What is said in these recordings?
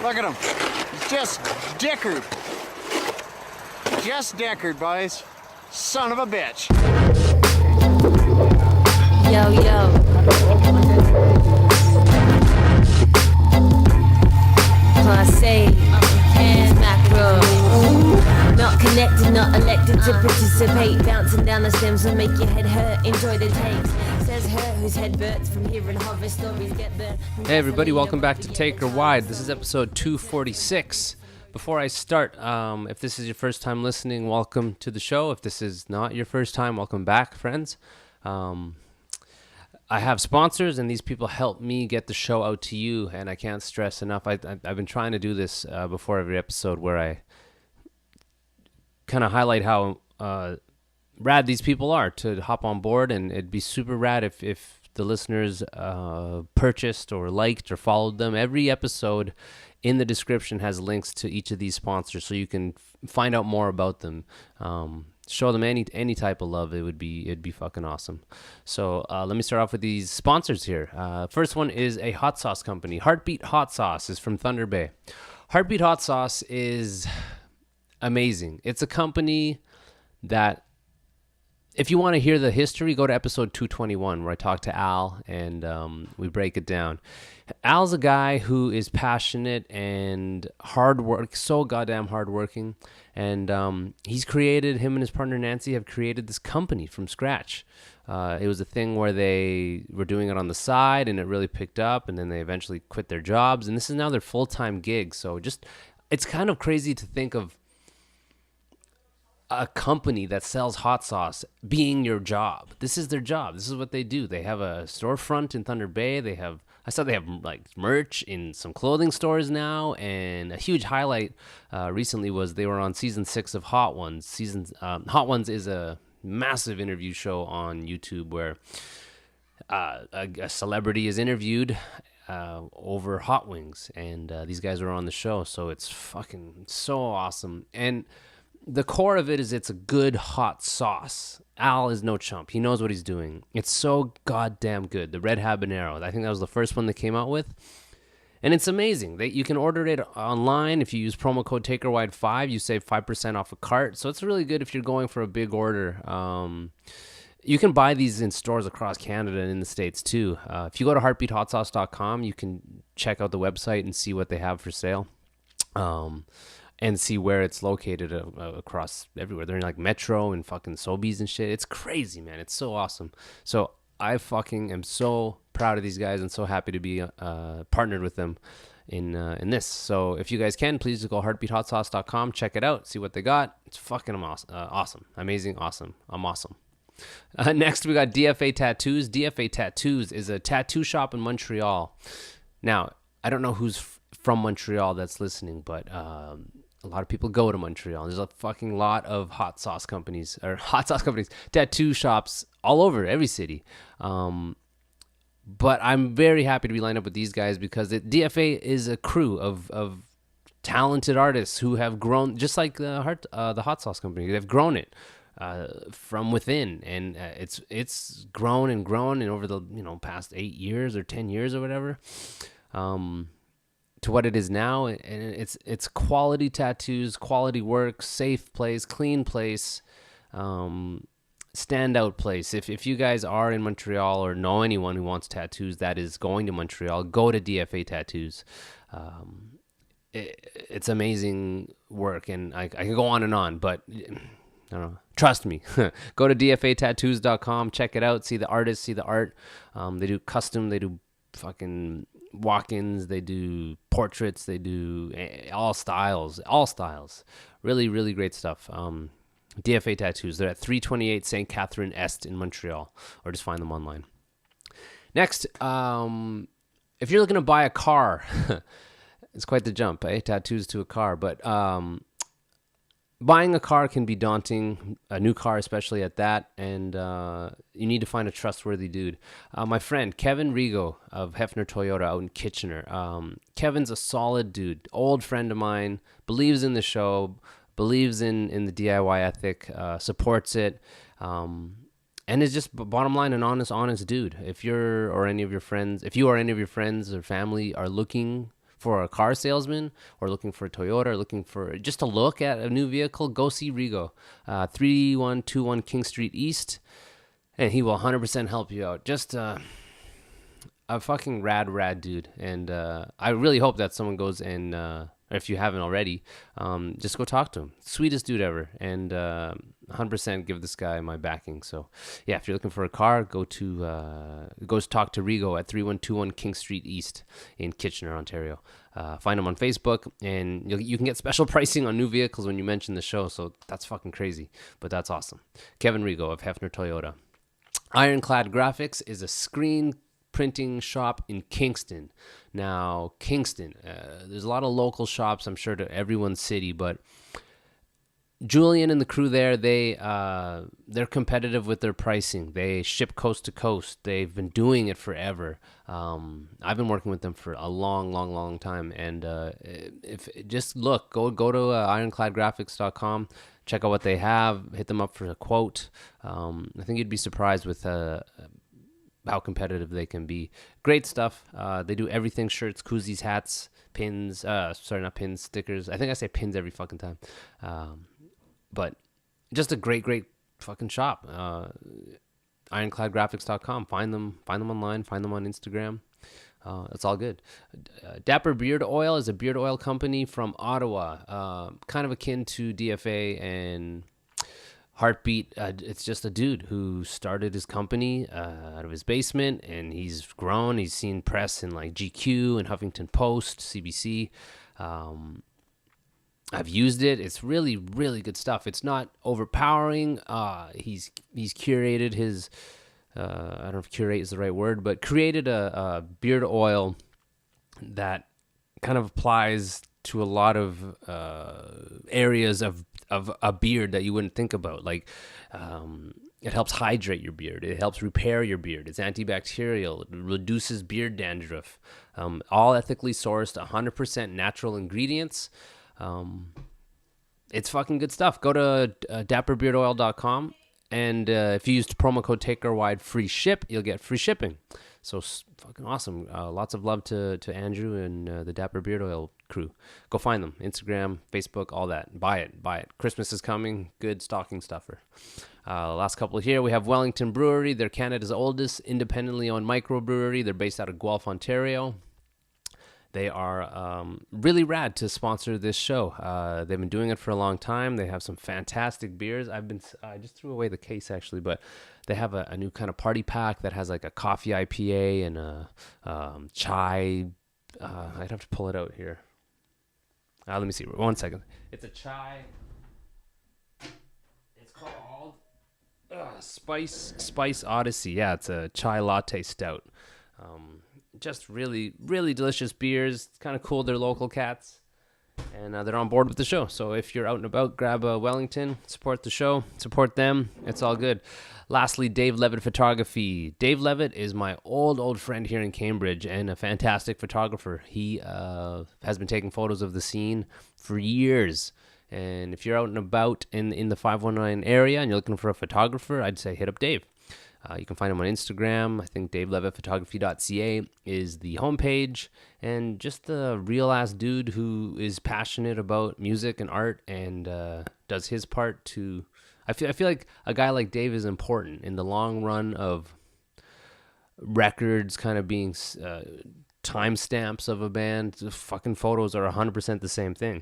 Look at him. He's just dickered. Just dickered, boys. Son of a bitch. Yo, yo. Class A, and macro. Not connected, not elected to participate. Bouncing down the stems will make your head hurt. Enjoy the takes. Says her whose head burns from hearing horror stories. Get the. Hey everybody, welcome back to Take or Wide. This is episode 246. Before I start, if this is your first time listening, welcome to the show. If this is not your first time, welcome back, friends. I have sponsors, and these people help me get the show out to you, and I can't stress enough. I've been trying to do this before every episode where I kind of highlight how rad these people are to hop on board, and it'd be super rad if the listeners purchased or liked or followed them. Every episode in the description has links to each of these sponsors, so you can find out more about them. Show them any type of love. It'd be fucking awesome. So let me start off with these sponsors here. First one is a hot sauce company. Heartbeat Hot Sauce is from Thunder Bay. Heartbeat Hot Sauce is amazing. It's a company that, if you want to hear the history, go to episode 221 where I talk to Al and we break it down. Al's a guy who is passionate and hard work, so goddamn hardworking. And him and his partner Nancy have created this company from scratch. It was a thing where they were doing it on the side and it really picked up, and then they eventually quit their jobs. And this is now their full-time gig. So it's kind of crazy to think of a company that sells hot sauce being your job. This is their job. This is what they do. They have a storefront in Thunder Bay. I saw they have like merch in some clothing stores now, and a huge highlight recently was they were on season 6 of Hot Ones. Hot Ones is a massive interview show on YouTube where a celebrity is interviewed over hot wings, and these guys are on the show, so it's fucking so awesome. And the core of it is it's a good hot sauce. Al is no chump. He knows what he's doing. It's so goddamn good. The red habanero. I think that was the first one they came out with. And it's amazing. You can order it online. If you use promo code TakerWide5, you save 5% off a cart. So it's really good if you're going for a big order. You can buy these in stores across Canada and in the States too. If you go to heartbeathotsauce.com, you can check out the website and see what they have for sale. And see where it's located across everywhere. They're in like Metro and fucking Sobeys and shit. It's crazy, man. It's so awesome. So I fucking am so proud of these guys and so happy to be partnered with them in this. So if you guys can, please just go heartbeathotsauce.com, check it out, see what they got. It's fucking awesome. Amazing, awesome. I'm awesome. Next, we got DFA Tattoos. DFA Tattoos is a tattoo shop in Montreal. Now, I don't know who's from Montreal that's listening, but a lot of people go to Montreal. There's a fucking lot of tattoo shops all over every city. But I'm very happy to be lined up with these guys because DFA is a crew of talented artists who have grown, just like the hot sauce company. They've grown it from within, and it's grown and over the past 8 years or 10 years or whatever. To what it is now, and it's quality tattoos, quality work, safe place, clean place, standout place. If you guys are in Montreal or know anyone who wants tattoos that is going to Montreal, go to DFA Tattoos. It's amazing work, and I can go on and on, but I don't know. Trust me. Go to dfatattoos.com, check it out, see the artists, see the art. They do custom, they do fucking walk-ins, they do portraits, they do all styles. Really, really great stuff. DFA Tattoos. They're at 328 St. Catherine Est in Montreal, or just find them online. Next, if you're looking to buy a car, it's quite the jump, eh? Tattoos to a car, but buying a car can be daunting, a new car especially at that, and you need to find a trustworthy dude. My friend Kevin Rigo of Hefner Toyota out in Kitchener. Kevin's a solid dude, old friend of mine, believes in the show, believes in the DIY ethic, supports it, and is just bottom line an honest dude. If you or any of your friends or family are looking for a car salesman or looking for a Toyota or looking for just to look at a new vehicle, go see Rigo, 3121 King Street East, and he will 100% help you out. Just a fucking rad dude. And I really hope that someone goes and, if you haven't already, just go talk to him. Sweetest dude ever. And 100% give this guy my backing. So, yeah, if you're looking for a car, go talk to Rigo at 3121 King Street East in Kitchener, Ontario. Find him on Facebook, and you can get special pricing on new vehicles when you mention the show. So that's fucking crazy, but that's awesome. Kevin Rigo of Hefner Toyota. Ironclad Graphics is a screen printing shop in Kingston. Now, Kingston, there's a lot of local shops, I'm sure, to everyone's city, but Julian and the crew there, they're competitive with their pricing. They ship coast to coast. They've been doing it forever. I've been working with them for a long time. And if just look, go to ironcladgraphics.com, check out what they have, hit them up for a quote. I think you'd be surprised with how competitive they can be. Great stuff. They do everything: shirts, koozies, hats, pins. Sorry, not pins, stickers. I think I say pins every fucking time. But just a great fucking shop. Ironcladgraphics.com. Find them online. Find them on Instagram. It's all good. Dapper Beard Oil is a beard oil company from Ottawa, kind of akin to DFA and Heartbeat. It's just a dude who started his company out of his basement, and he's grown. He's seen press in like GQ and Huffington Post, CBC. I've used it. It's really good stuff. It's not overpowering. He's curated his I don't know if curate is the right word, but created a beard oil that kind of applies to a lot of areas of a beard that you wouldn't think about. Like it helps hydrate your beard. It helps repair your beard. It's antibacterial. It reduces beard dandruff. All ethically sourced, 100% natural ingredients. It's fucking good stuff. Go to dapperbeardoil.com, and if you used promo code TAKERWIDE free ship, you'll get free shipping. So fucking awesome. Lots of love to Andrew and the Dapper Beard Oil crew. Go find them. Instagram, Facebook, all that. Buy it. Christmas is coming. Good stocking stuffer. Last couple here, we have Wellington Brewery. They're Canada's oldest independently owned microbrewery. They're based out of Guelph, Ontario. They are really rad to sponsor this show. They've been doing it for a long time. They have some fantastic beers. I just threw away the case actually, but they have a new kind of party pack that has like a coffee IPA and a chai. I'd have to pull it out here. Let me see. 1 second. It's a chai. It's called Spice Odyssey. Yeah, it's a chai latte stout. Just really delicious beers. It's kind of cool. They're local cats, and they're on board with the show. So if you're out and about, grab a Wellington, support the show, support them. It's all good. Lastly, Dave Levitt Photography. Dave Levitt is my old friend here in Cambridge and a fantastic photographer. He has been taking photos of the scene for years. And if you're out and about in the 519 area and you're looking for a photographer, I'd say hit up Dave. You can find him on Instagram. I think davelevittphotography.ca is the homepage. And just a real-ass dude who is passionate about music and art and does his part to... I feel like a guy like Dave is important in the long run of records kind of being timestamps of a band. The fucking photos are 100% the same thing.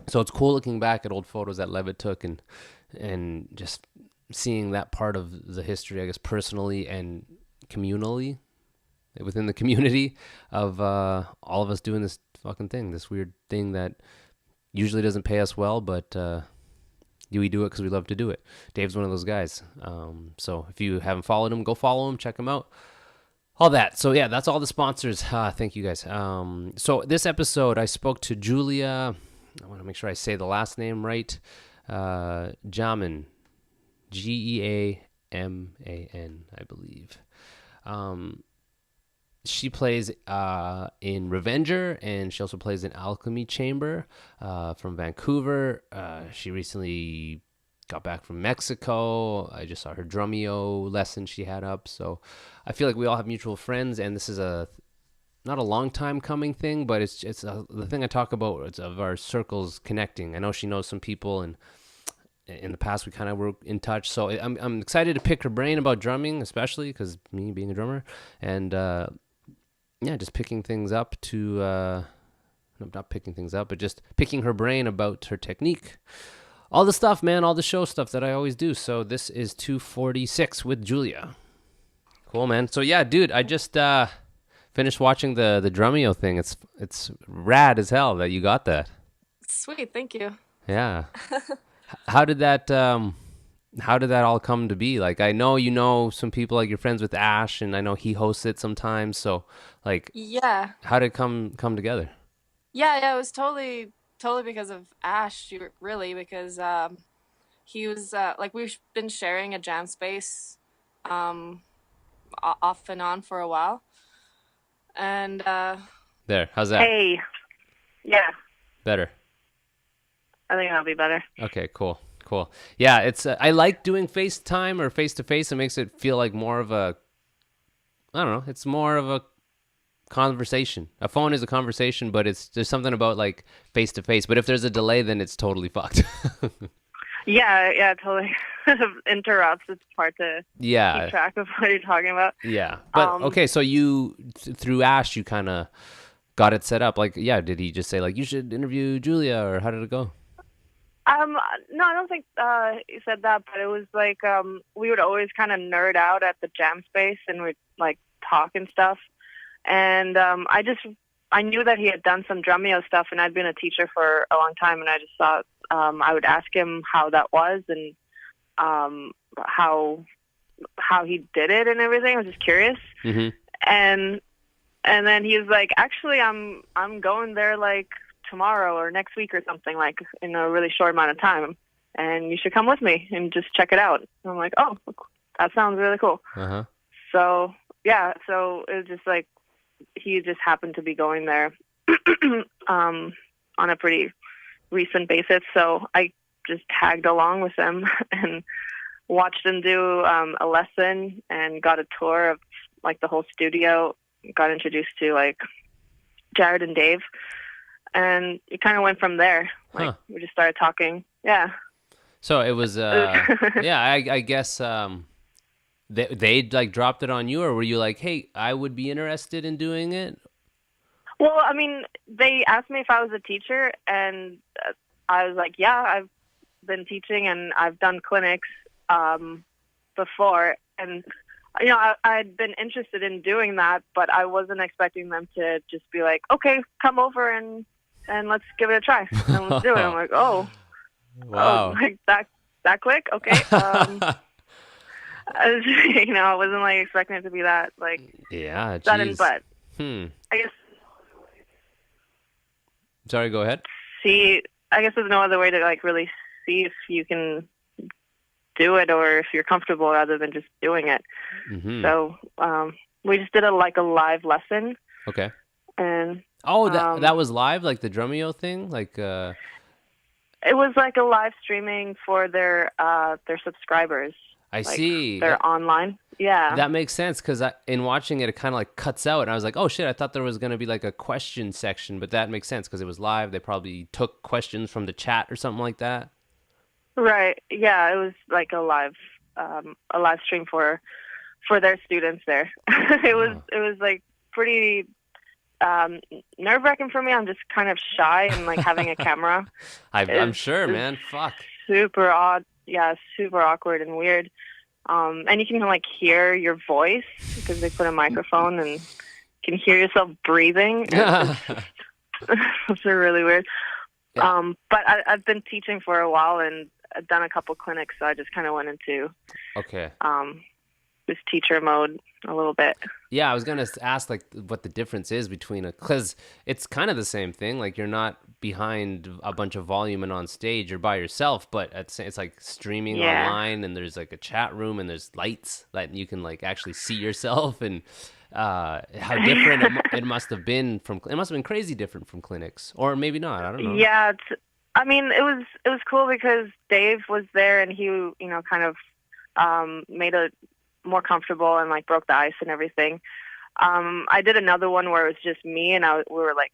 So it's cool looking back at old photos that Levitt took and just... seeing that part of the history, I guess, personally and communally within the community of all of us doing this fucking thing, this weird thing that usually doesn't pay us well, but we do it because we love to do it. Dave's one of those guys. So if you haven't followed him, go follow him, check him out. All that. So yeah, that's all the sponsors. Thank you guys. So this episode, I spoke to Julia. I want to make sure I say the last name right. Geaman. Geaman, I believe. She plays in Revenger, and she also plays in Alchemy Chamber from Vancouver. She recently got back from Mexico. I just saw her drumeo lesson she had up. So I feel like we all have mutual friends, and this is a not a long time coming thing, but it's the thing I talk about. It's of our circles connecting. I know she knows some people, and in the past we kind of were in touch. So I'm excited to pick her brain about drumming, especially because me being a drummer, and just picking things up to not picking things up, but just picking her brain about her technique. All the stuff, man, all the show stuff that I always do. So this is 246 with Julia. Cool, man. So yeah, dude, I just finished watching the Drumeo thing. It's rad as hell that you got that. Sweet, thank you. Yeah. How did that all come to be? Like, I know you know some people, like you're friends with Ash, and I know he hosts it sometimes. So, like, Yeah. how did it come together? Yeah, it was totally because of Ash, really, because he was like, we've been sharing a jam space off and on for a while. And There, how's that? Hey. Yeah, Better. I think that'll be better. Okay, cool. Yeah, it's I like doing FaceTime or face-to-face. It makes it feel like more of a, I don't know, it's more of a conversation. A phone is a conversation, but there's something about like face-to-face. But if there's a delay, then it's totally fucked. Yeah, totally. Interrupts. It's hard to keep track of what you're talking about. Yeah, but okay, so you, through Ash, you kind of got it set up. Like, yeah, did he just say, like, you should interview Julia, or how did it go? No, I don't think he said that, but it was like we would always kind of nerd out at the jam space, and we'd like talk and stuff. And I knew that he had done some Drumeo stuff, and I'd been a teacher for a long time, and I just thought I would ask him how that was, and how he did it and everything. I was just curious. Mm-hmm. And then he was like, actually, I'm going there like tomorrow or next week or something, like in a really short amount of time, and you should come with me and just check it out. And I'm like, oh, that sounds really cool. Uh-huh. So yeah, so it was just like he just happened to be going there on a pretty recent basis, so I just tagged along with him and watched him do a lesson and got a tour of like the whole studio. Got introduced to like Jared and Dave, and it kind of went from there. Like we just started talking. Yeah. So it was I guess they like dropped it on you, or were you like, hey, I would be interested in doing it? Well, I mean, they asked me if I was a teacher, and I was like, yeah, I've been teaching and I've done clinics before, and you know, I'd been interested in doing that, but I wasn't expecting them to just be like, okay, come over and let's give it a try and let's do it. I'm like, oh, wow, like that quick? Okay. You know, I wasn't like expecting it to be that like sudden, but I guess. Sorry, go ahead. I guess there's no other way to like really see if you can do it or if you're comfortable rather than just doing it. Mm-hmm. So we just did a live lesson. Okay. And that was live, like the Drumeo thing, like it was like a live streaming for their subscribers. I see. They're online. Yeah. That makes sense, because in watching it, it kind of like cuts out, and I was like, oh shit, I thought there was going to be like a question section, but that makes sense because it was live. They probably took questions from the chat or something like that. Right. Yeah, it was like a live stream for their students there. It was like pretty nerve-wracking for me. I'm just kind of shy and like having a camera. I'm sure, man. Fuck. Super odd. Yeah, super awkward and weird. And you can like hear your voice because they put a microphone and you can hear yourself breathing. It's really weird. Yeah. But I've been teaching for a while and I've done a couple clinics, so I just kind of went into this teacher mode a little bit. Yeah, I was gonna ask like what the difference is between because it's kind of the same thing. Like you're not behind a bunch of volume and on stage, you're by yourself, but it's like streaming online, and there's like a chat room and there's lights that you can like actually see yourself, and how different it must have been from. It must have been crazy different from clinics, or maybe not. I don't know. Yeah, I mean, it was cool because Dave was there and he, kind of made it more comfortable and like broke the ice and everything. I did another one where it was just me, and we were like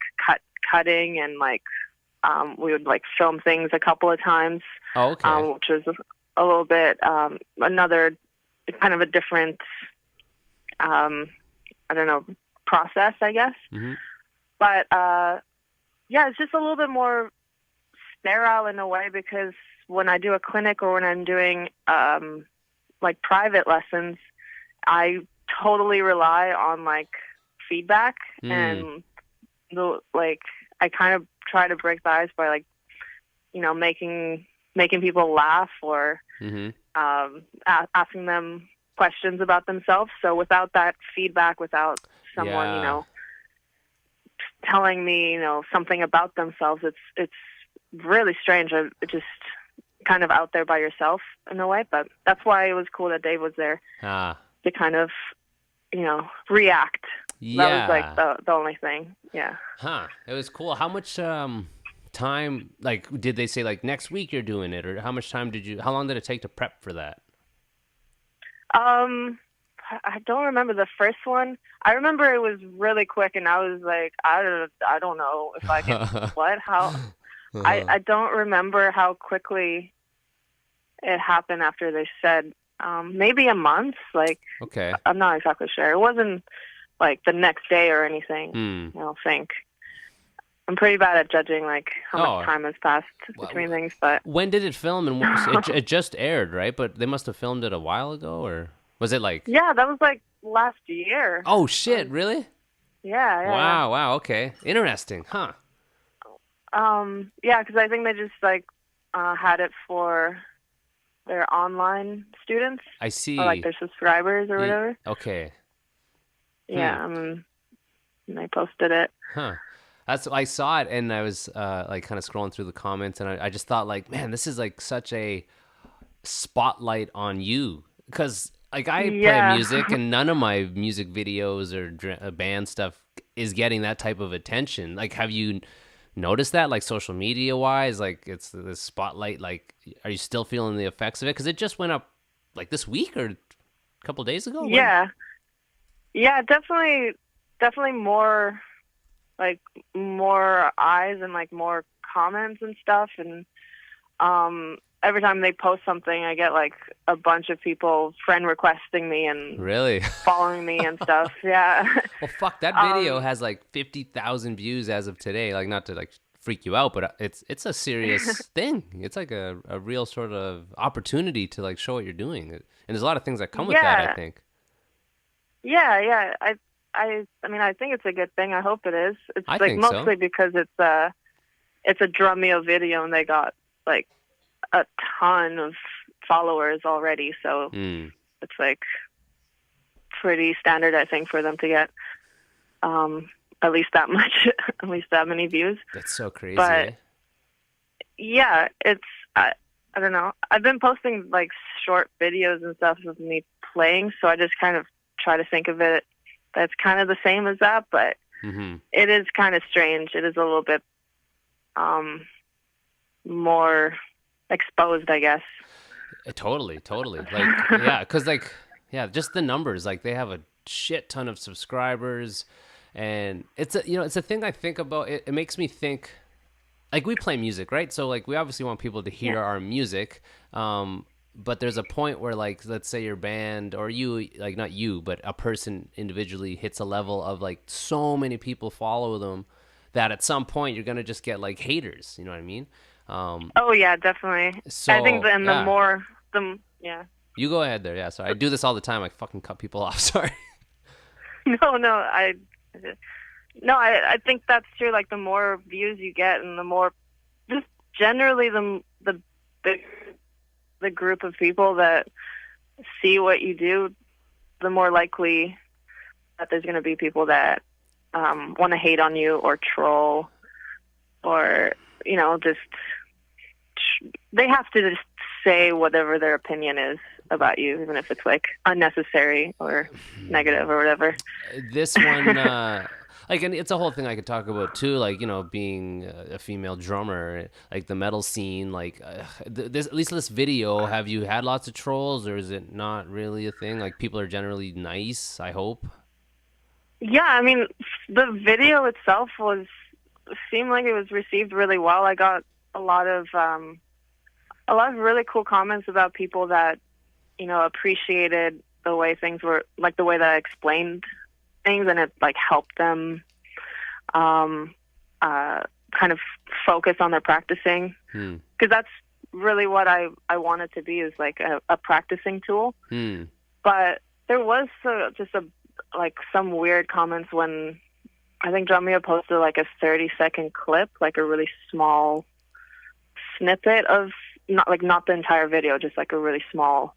cutting, and like we would like film things a couple of times. Oh, okay. Which was a little bit another kind of a different, I don't know, process, I guess. Mm-hmm. But yeah, it's just a little bit more sterile in a way, because when I do a clinic or when I'm doing like private lessons, I totally rely on like feedback and I kind of try to break the ice by like, you know, making people laugh or asking them questions about themselves. So without that feedback, without someone, you know, telling me, you know, something about themselves, it's really strange. It's just kind of out there by yourself in a way. But that's why it was cool that Dave was there to kind of, you know, react. Yeah. That was like the only thing. Yeah. Huh. It was cool. How much time, like, did they say like next week you're doing it, or how long did it take to prep for that? I don't remember the first one. I remember it was really quick, and I was like, I don't know if I can, how, I don't remember how quickly it happened after they said, maybe a month. Like, okay. I'm not exactly sure. It wasn't like the next day or anything. I don't think. I'm pretty bad at judging like how much time has passed between things. But when did it film? And it just aired, right? But they must have filmed it a while ago, or was it like? Yeah, that was like last year. Oh shit! Really? Yeah. Wow. Okay. Interesting. Huh. Yeah, because I think they just like had it for their online students. I see. Or like their subscribers or whatever. Okay. Yeah, and they posted it. Huh. I saw it, and I was like kind of scrolling through the comments, and I just thought like, man, this is like such a spotlight on you, because like I play music, and none of my music videos or band stuff is getting that type of attention. Like, have you noticed that, like social media wise, like it's the spotlight? Like, are you still feeling the effects of it? Because it just went up like this week or a couple days ago. Yeah, definitely more. Like more eyes and like more comments and stuff, and every time they post something, I get like a bunch of people friend requesting me and really following me and stuff. Yeah. Well, fuck, that video has like 50,000 views as of today. Like, not to like freak you out, but it's a serious thing. It's like a real sort of opportunity to like show what you're doing, and there's a lot of things that come with that, I think. Yeah. I mean, I think it's a good thing. I hope it is. It's I like think mostly so. because it's a drum meal video, and they got like a ton of followers already. So it's like pretty standard, I think, for them to get at least that much, at least that many views. That's so crazy. But yeah, it's I don't know. I've been posting like short videos and stuff of me playing, so I just kind of try to think of it that's kind of the same as that, but it is kind of strange. It is a little bit more exposed, I guess. Totally. Like, yeah, because like, yeah, just the numbers. Like, they have a shit ton of subscribers, and it's a thing I think about. It makes me think. Like, we play music, right? So like, we obviously want people to hear our music. But there's a point where, like, let's say your band, or you, like, not you, but a person individually hits a level of, like, so many people follow them that at some point you're going to just get, like, haters. You know what I mean? Oh, yeah, definitely. So, I think the more. You go ahead there. Yeah, sorry. I do this all the time. I fucking cut people off. Sorry. No, I think that's true. Like, the more views you get, and the more, just generally the bigger the group of people that see what you do, the more likely that there's going to be people that want to hate on you or troll, or, you know, just they have to just say whatever their opinion is about you, even if it's like unnecessary or negative or whatever. This one, like, and it's a whole thing I could talk about too, like, you know, being a female drummer, like the metal scene, like at least this video, have you had lots of trolls, or is it not really a thing? Like, people are generally nice, I hope. Yeah, I mean, the video itself seemed like it was received really well. I got a lot of really cool comments about people that, appreciated the way things were, like the way that I explained things, and it like helped them kind of focus on their practicing, because that's really what I want it to be, is like a practicing tool. But there was like some weird comments when I think Drumeo posted like a 30-second clip, like a really small snippet of not the entire video, just like a really small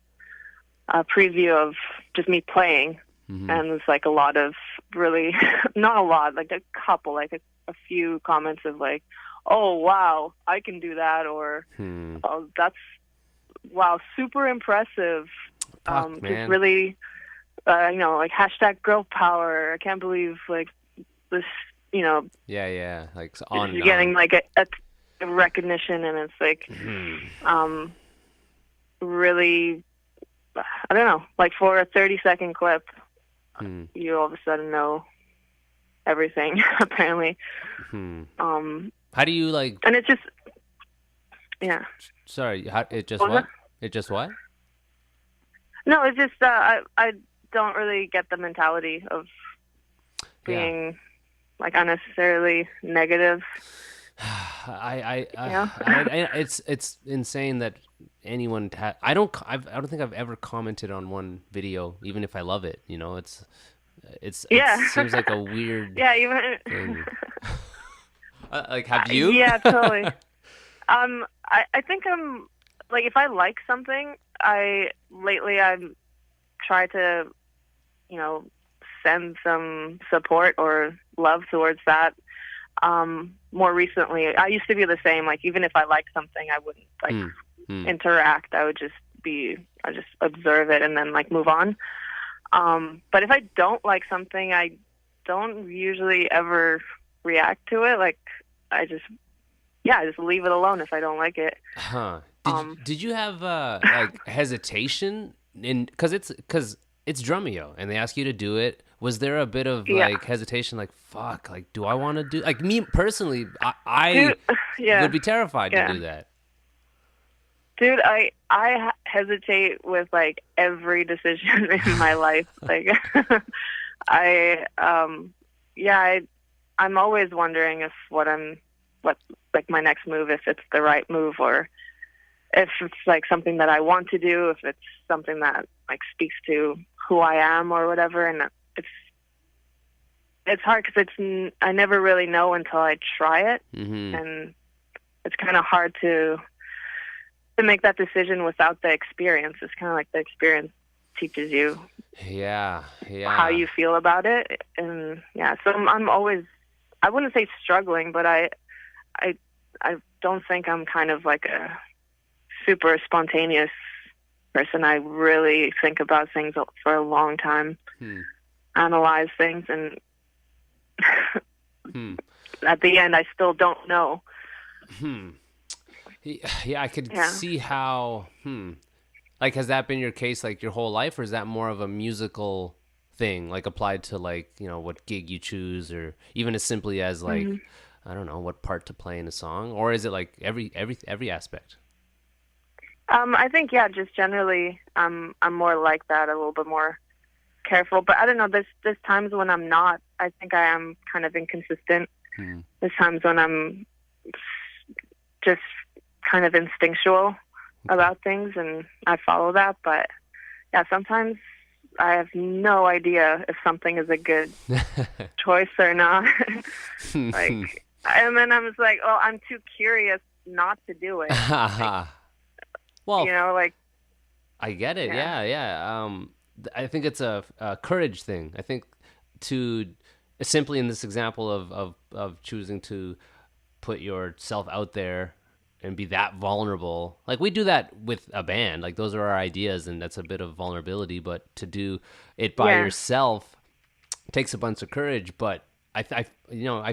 preview of just me playing. And there's like a lot of really not a lot, like a couple, like a few comments of like, oh wow, I can do that, or oh, that's wow, super impressive. Fuck, man. Just really like hashtag girl power. I can't believe like this, Yeah, like on is getting like a recognition, and it's like really, I don't know, like for a 30-second clip, you all of a sudden know everything apparently. How do you like? And it's just, yeah. Sorry, it just What was what? It just what? No, it's just I don't really get the mentality of being like unnecessarily negative. It's insane that anyone. I don't think I've ever commented on one video, even if I love it. It seems like a weird even thing. Like, have you? Yeah, totally. I think I'm like, if I like something, lately I'm try to, send some support or love towards that. More recently, I used to be the same. Like, even if I liked something, I wouldn't like interact. I just observe it and then like move on. But if I don't like something, I don't usually ever react to it. Like, I just leave it alone if I don't like it. Did you have like hesitation because it's Drumeo and they ask you to do it? Was there a bit of like hesitation, like fuck, like do I want to do, like me personally, I would be terrified to do that. Dude, I hesitate with like every decision in my life. Like I'm always wondering if what like my next move, if it's the right move, or if it's like something that I want to do, if it's something that like speaks to who I am or whatever. And it's hard because I never really know until I try it, and it's kind of hard to make that decision without the experience. It's kind of like the experience teaches you how you feel about it. And so I'm always, I wouldn't say struggling, but I don't think I'm kind of like a super spontaneous person. I really think about things for a long time, analyze things, and at the end I still don't know. Yeah, I could see how. Like, has that been your case like your whole life, or is that more of a musical thing, like applied to like what gig you choose, or even as simply as like I don't know what part to play in a song, or is it like every aspect? I think just generally I'm more like that, a little bit more careful. But I don't know. There's times when I'm not. I think I am kind of inconsistent. There's times when I'm just kind of instinctual about things, and I follow that. But sometimes I have no idea if something is a good choice or not. Like, and then I'm just like, oh, I'm too curious not to do it. Like, well, like, I get it. Yeah. I think it's a courage thing. I think to simply in this example of choosing to put yourself out there and be that vulnerable. Like, we do that with a band. Like, those are our ideas, and that's a bit of vulnerability. But to do it by yourself takes a bunch of courage. But I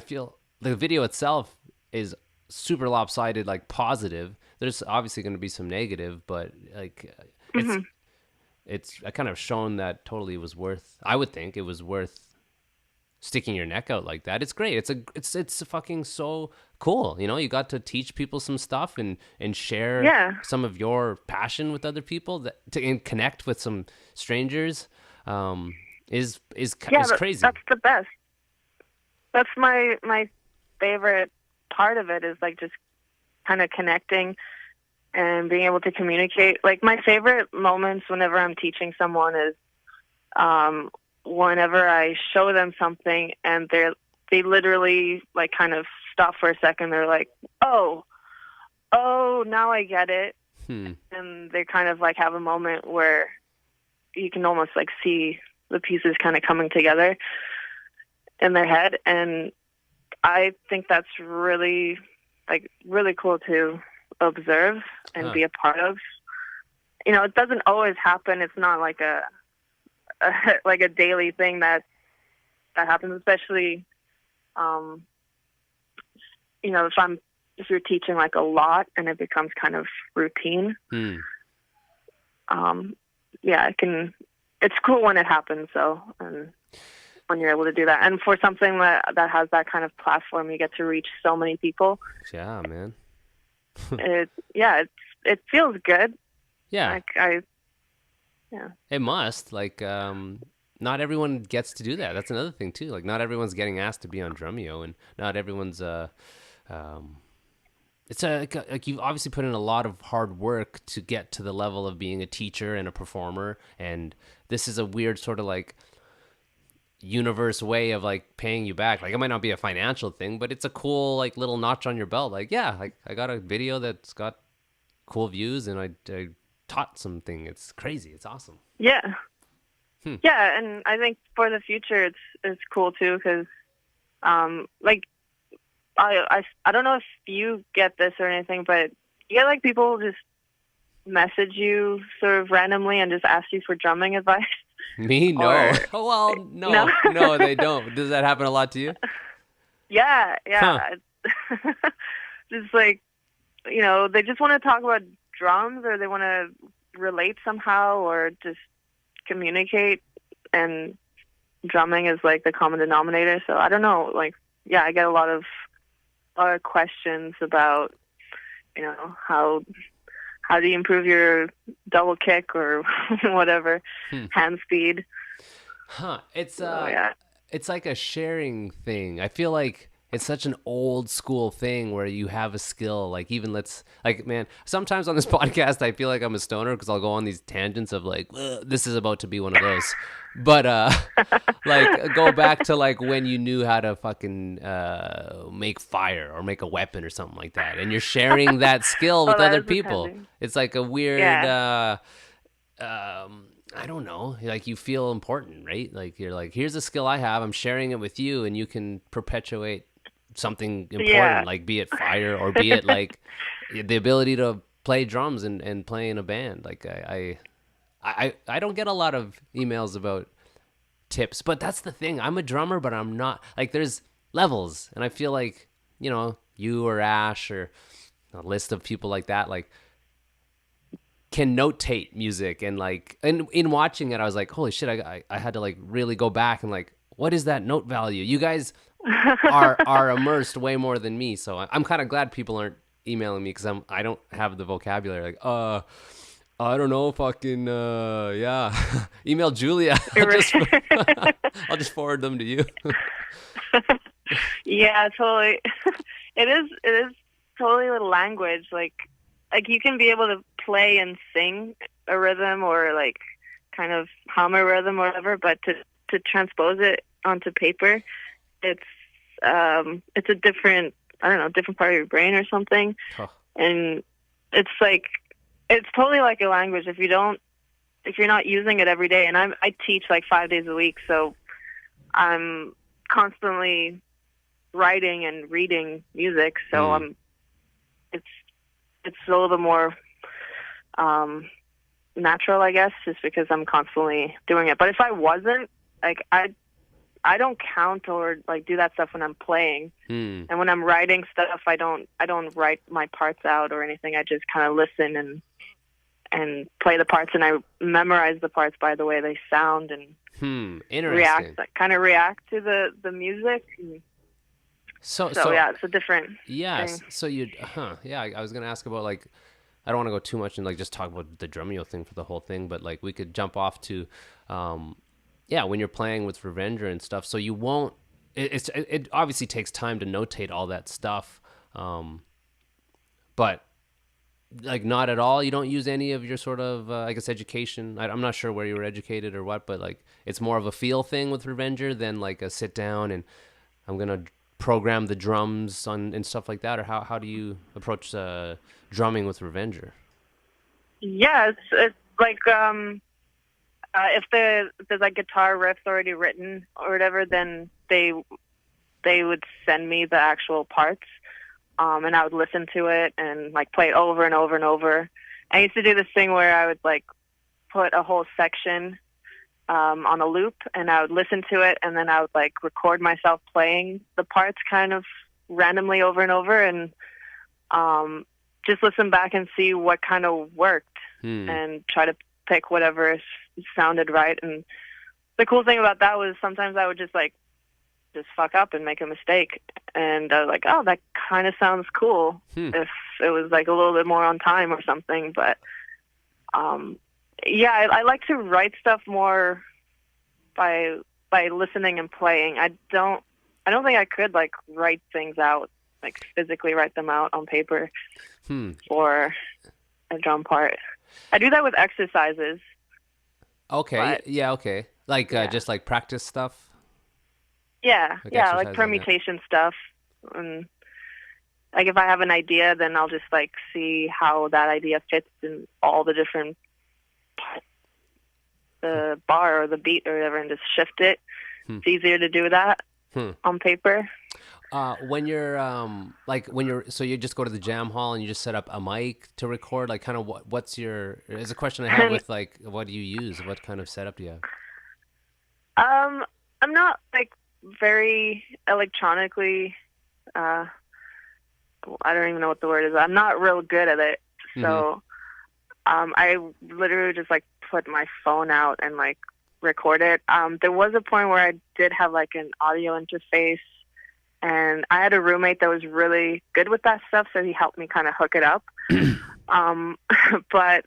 feel the video itself is super lopsided, like positive. There's obviously going to be some negative, but like it's kind of shown that totally was worth. I would think it was worth sticking your neck out like that. It's great. It's fucking so cool. You know, you got to teach people some stuff and share some of your passion with other people and connect with some strangers. Is crazy. That's the best. That's my favorite part of it, is like just kind of connecting and being able to communicate. Like, my favorite moments whenever I'm teaching someone is whenever I show them something and they literally like kind of stop for a second. They're like, oh, now I get it. And they kind of like have a moment where you can almost like see the pieces kind of coming together in their head. And I think that's really cool to observe and be a part of. You know, it doesn't always happen. It's not like a daily thing that happens, especially, you know, if you're teaching like a lot and it becomes kind of routine. It's cool when it happens, though, and when you're able to do that. And for something that has that kind of platform, you get to reach so many people. Yeah, man. It feels good. Yeah. Yeah. It must. Like, not everyone gets to do that. That's another thing too. Like, not everyone's getting asked to be on Drumeo, and not everyone's it's like you've obviously put in a lot of hard work to get to the level of being a teacher and a performer, and this is a weird sort of like universe way of like paying you back. Like, it might not be a financial thing, but it's a cool like little notch on your belt. Like, yeah, like I got a video that's got cool views and I taught something. It's crazy. It's awesome. Yeah. Yeah, and I think for the future it's cool too, because like I don't know if you get this or anything, but you get like people just message you sort of randomly and just ask you for drumming advice. Me? No. Oh, well, no. No, they don't. Does that happen a lot to you? Yeah. Just like, you know, they just want to talk about drums, or they want to relate somehow, or just communicate, and drumming is like the common denominator. So I don't know, like, yeah, I get a lot of questions about, you know, how do you improve your double kick or whatever, hand speed. It's it's like a sharing thing. I feel like it's such an old school thing where you have a skill. Like, even man, sometimes on this podcast, I feel like I'm a stoner because I'll go on these tangents of like, this is about to be one of those. But like, go back to like when you knew how to fucking make fire or make a weapon or something like that, and you're sharing that skill with other people. It's like a weird, I don't know, like you feel important, right? Like, you're like, here's a skill I have, I'm sharing it with you, and you can perpetuate something important, like be it fire or be it like the ability to play drums and play in a band. Like, I don't get a lot of emails about tips, but that's the thing. I'm a drummer, but I'm not, like, there's levels, and I feel like, you know, you or Ash or a list of people like that, like, can notate music, and like, and in watching it, I was like, holy shit, I had to like really go back and like, what is that note value? You guys are immersed way more than me, so I'm kind of glad people aren't emailing me, because I don't have the vocabulary. Like, I don't know, fucking yeah. Email Julia. I'll just forward them to you. Yeah, totally. It is totally a language. Like you can be able to play and sing a rhythm, or like kind of hum a rhythm or whatever, but to transpose it onto paper, it's a different, I don't know, different part of your brain or something. And it's like, it's totally like a language if you're not using it every day. And I teach like 5 days a week, so I'm constantly writing and reading music. So it's a little bit more natural, I guess, just because I'm constantly doing it. But if I wasn't, like, I don't count or like do that stuff when I'm playing. And when I'm writing stuff, I don't write my parts out or anything. I just kind of listen and play the parts, and I memorize the parts by the way they sound and Interesting. react to the music. And So yeah, it's a different yes. thing. So I was gonna ask about like, I don't want to go too much and like just talk about the Drumeo thing for the whole thing, but like we could jump off to, when you're playing with Revenger and stuff. So you won't. It obviously takes time to notate all that stuff, but like not at all. You don't use any of your sort of I guess education. I'm not sure where you were educated or what, but like it's more of a feel thing with Revenger than like a sit down and I'm gonna program the drums on and stuff like that. Or how do you approach drumming with Revenger? Yeah, it's like if there's like guitar riffs already written or whatever, then they would send me the actual parts. And I would listen to it and like play it over and over and over. I used to do this thing where I would like put a whole section on a loop, and I would listen to it, and then I would like record myself playing the parts kind of randomly over and over, and just listen back and see what kind of worked, and try to pick whatever sounded right. And the cool thing about that was sometimes I would just fuck up and make a mistake, and I was like, oh, that kind of sounds cool if it was like a little bit more on time or something. But I like to write stuff more by listening and playing. I don't think I could like write things out, like physically write them out on paper for a drum part. I do that with exercises. Okay. But, okay. Like just like practice stuff. Yeah, Like like permutation stuff. And like if I have an idea, then I'll just like see how that idea fits in all the different the bar or the beat or whatever, and just shift it. It's easier to do that on paper. When you're so you just go to the jam hall and you just set up a mic to record, like kind of what's your, is a question I have with like, what do you use? What kind of setup do you have? I'm not like very electronically, I don't even know what the word is. I'm not real good at it. So, I literally just like put my phone out and like record it. There was a point where I did have like an audio interface, and I had a roommate that was really good with that stuff, so he helped me kind of hook it up. But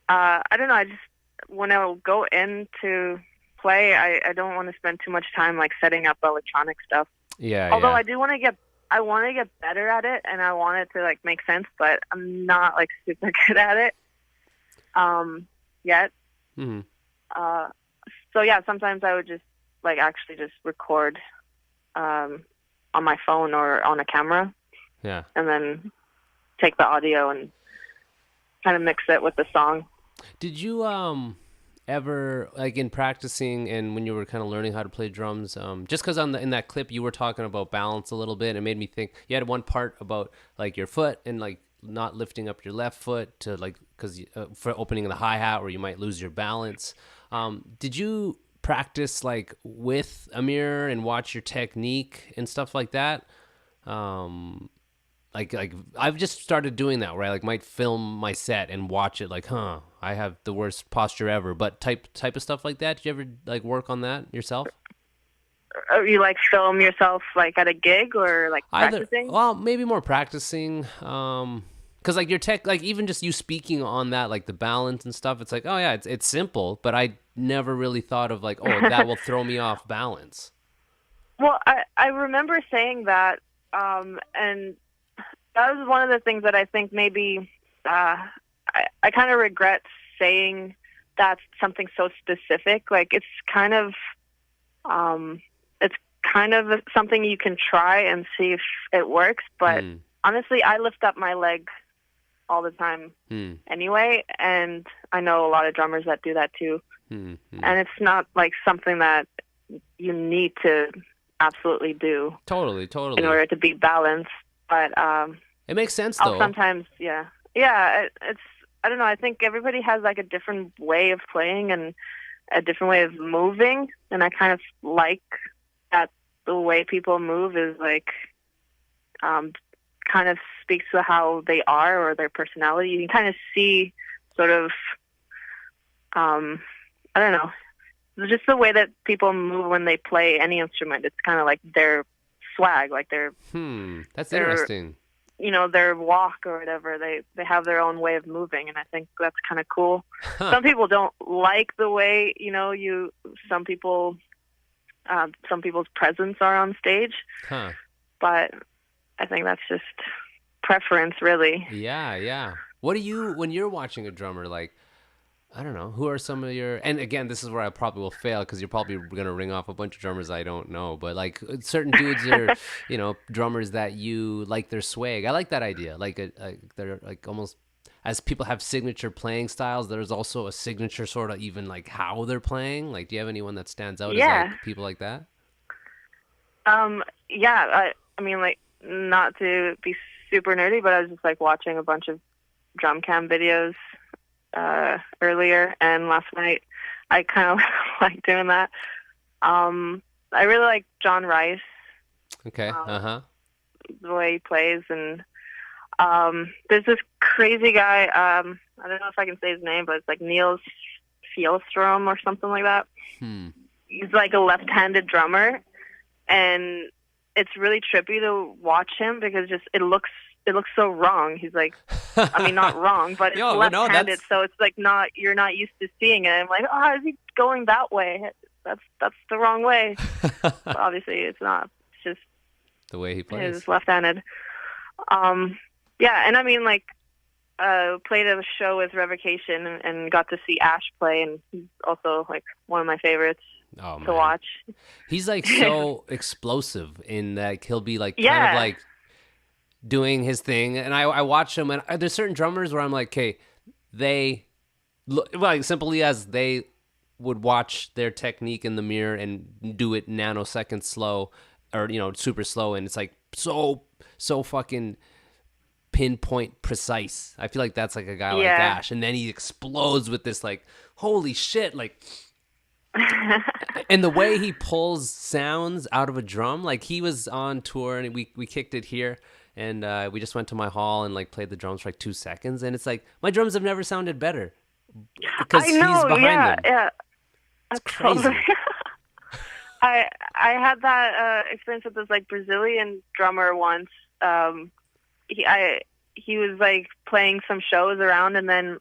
I don't know. I just, when I go into play, I don't want to spend too much time like setting up electronic stuff. Yeah. Although I do want to get, better at it, and I want it to like make sense, but I'm not like super good at it yet. So yeah, sometimes I would just like actually just record on my phone or on a camera. Yeah. And then take the audio and kind of mix it with the song. Did you ever, like in practicing and when you were kind of learning how to play drums, just because in that clip you were talking about balance a little bit, it made me think you had one part about like your foot and like not lifting up your left foot to like, because for opening the hi-hat where you might lose your balance. Did you practice like with a mirror and watch your technique and stuff like that? Like I've just started doing that, where I like might film my set and watch it like, I have the worst posture ever, but type of stuff like that. Did you ever like work on that yourself? You like film yourself like at a gig or like practicing? Well, maybe more practicing. Because like your tech, like even just you speaking on that, like the balance and stuff, it's like, oh yeah, it's simple, but I never really thought of like, oh, that will throw me off balance. Well, I remember saying that, and that was one of the things that I think maybe I kind of regret saying that's something so specific. Like it's kind of something you can try and see if it works. But honestly, I lift up my leg all the time anyway, and I know a lot of drummers that do that too. And it's not like something that you need to absolutely do. Totally. In order to be balanced. But it makes sense though. Sometimes, it's, I don't know. I think everybody has like a different way of playing and a different way of moving, and I kind of like that the way people move is like kind of speaks to how they are or their personality. You can kind of see sort of, I don't know, just the way that people move when they play any instrument. It's kind of like their swag, like That's their, interesting. their walk or whatever. They have their own way of moving, and I think that's kind of cool. Some people don't like the way, some people's presence are on stage, but I think that's just preference, really. Yeah. What do you, when you're watching a drummer, like, I don't know, who are some of your, and again, this is where I probably will fail because you're probably going to ring off a bunch of drummers I don't know, but like certain dudes are, drummers that you like their swag. I like that idea. Like they're like almost, as people have signature playing styles, there's also a signature sort of even like how they're playing. Like, do you have anyone that stands out as like people like that? Yeah, I mean, like, not to be super nerdy, but I was just like watching a bunch of drum cam videos earlier and last night. I kind of like doing that. I really like John Rice. Okay. The way he plays, and there's this crazy guy. I don't know if I can say his name, but it's like Niels Fjellstrom or something like that. He's like a left-handed drummer, and it's really trippy to watch him because it looks so wrong. He's like, I mean, not wrong, but it's left-handed, so it's like you're not used to seeing it. I'm like, oh, how is he going that way? That's the wrong way. But obviously, it's not. It's just the way he plays. He's left-handed. Yeah, and I mean, like, played a show with Revocation and got to see Ash play, and he's also like one of my favorites to watch. He's like so explosive in that he'll be like kind of like doing his thing, and I watch him, and there's certain drummers where I'm like, okay, they look like simply as they would watch their technique in the mirror and do it nanoseconds slow or super slow, and it's like so fucking pinpoint precise. I feel like that's like a guy like Ash, and then he explodes with this like holy shit, like and the way he pulls sounds out of a drum. Like, he was on tour and we kicked it here, and we just went to my hall and like played the drums for like 2 seconds, and it's like my drums have never sounded better because he's behind them. Yeah, it's crazy. I had that experience with this like Brazilian drummer once. He was like playing some shows around, and then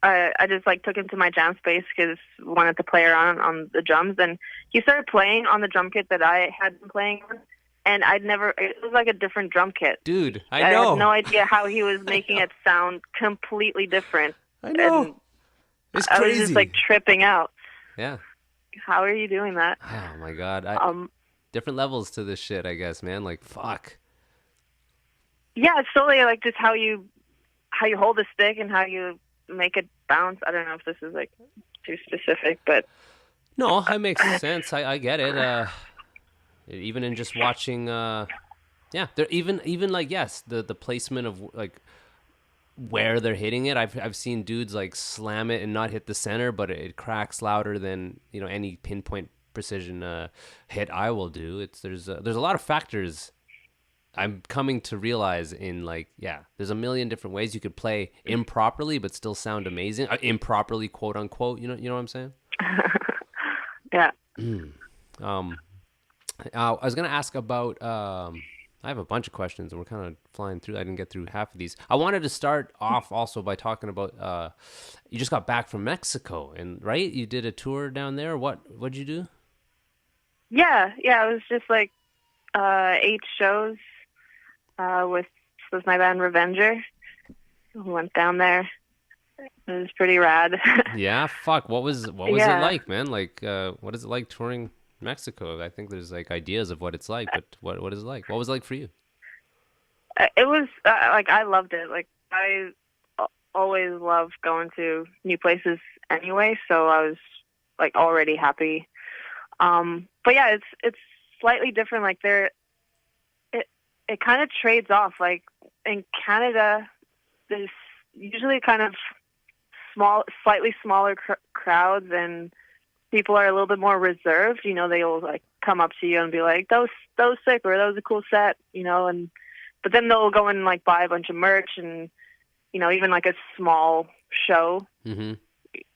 I just like took him to my jam space because I wanted to play around on the drums, and he started playing on the drum kit that I had been playing on, and it was like a different drum kit. Dude, I had no idea how he was making it sound completely different. I know. And it's crazy. I was just like tripping out. Yeah. How are you doing that? Oh my God. Different levels to this shit, I guess, man. Like, fuck. Yeah, it's totally like just how you hold the stick and how you make it bounce. I don't know if this is like too specific, but no, that makes sense. I get it. Even in just watching, there even like the placement of like where they're hitting it. I've seen dudes like slam it and not hit the center, but it cracks louder than any pinpoint precision hit I will do. There's a lot of factors I'm coming to realize in like, there's a million different ways you could play improperly but still sound amazing. Improperly, quote unquote. You know what I'm saying? Yeah. I was gonna ask about. I have a bunch of questions, and we're kind of flying through. I didn't get through half of these. I wanted to start off also by talking about. You just got back from Mexico, and right, you did a tour down there. What'd you do? Yeah. It was just like 8 shows with my band Revenger. We went down there. It was pretty rad. Yeah, fuck. What was it like, man? Like, what is it like touring Mexico? I think there's like ideas of what it's like, but what is it like? What was it like for you? It was like I loved it. Like, I always love going to new places anyway, so I was like already happy. But yeah, it's slightly different. Like it kind of trades off. Like in Canada, there's usually kind of slightly smaller crowds, and people are a little bit more reserved. They'll like come up to you and be like, "That was sick," or "That was a cool set," but then they'll go and like buy a bunch of merch and even like a small show, Mm-hmm.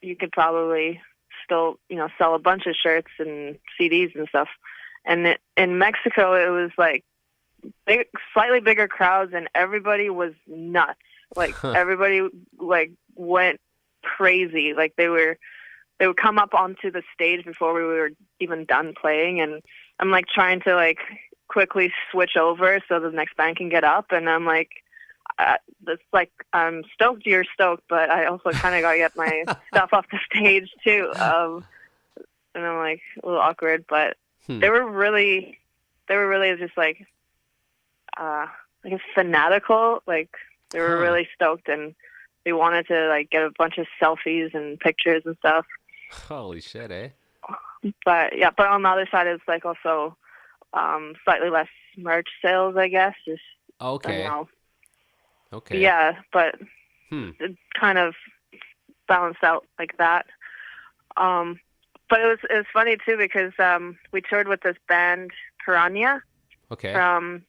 you could probably still, sell a bunch of shirts and CDs and stuff. And in Mexico, it was like slightly bigger crowds, and everybody was nuts. Like everybody like went crazy. Like they would come up onto the stage before we were even done playing, and I'm like trying to like quickly switch over so the next band can get up, and I'm like, it's like I'm stoked you're stoked, but I also kind of got to get my stuff off the stage too. And I'm like a little awkward, but they were really just like fanatical. Like they were really stoked, and they wanted to like get a bunch of selfies and pictures and stuff. Holy shit, eh? But on the other side, it's like also slightly less merch sales, I guess. Just Okay. Okay. Yeah, but it kind of balanced out like that. But it was funny too because we toured with this band Piranha. Okay. I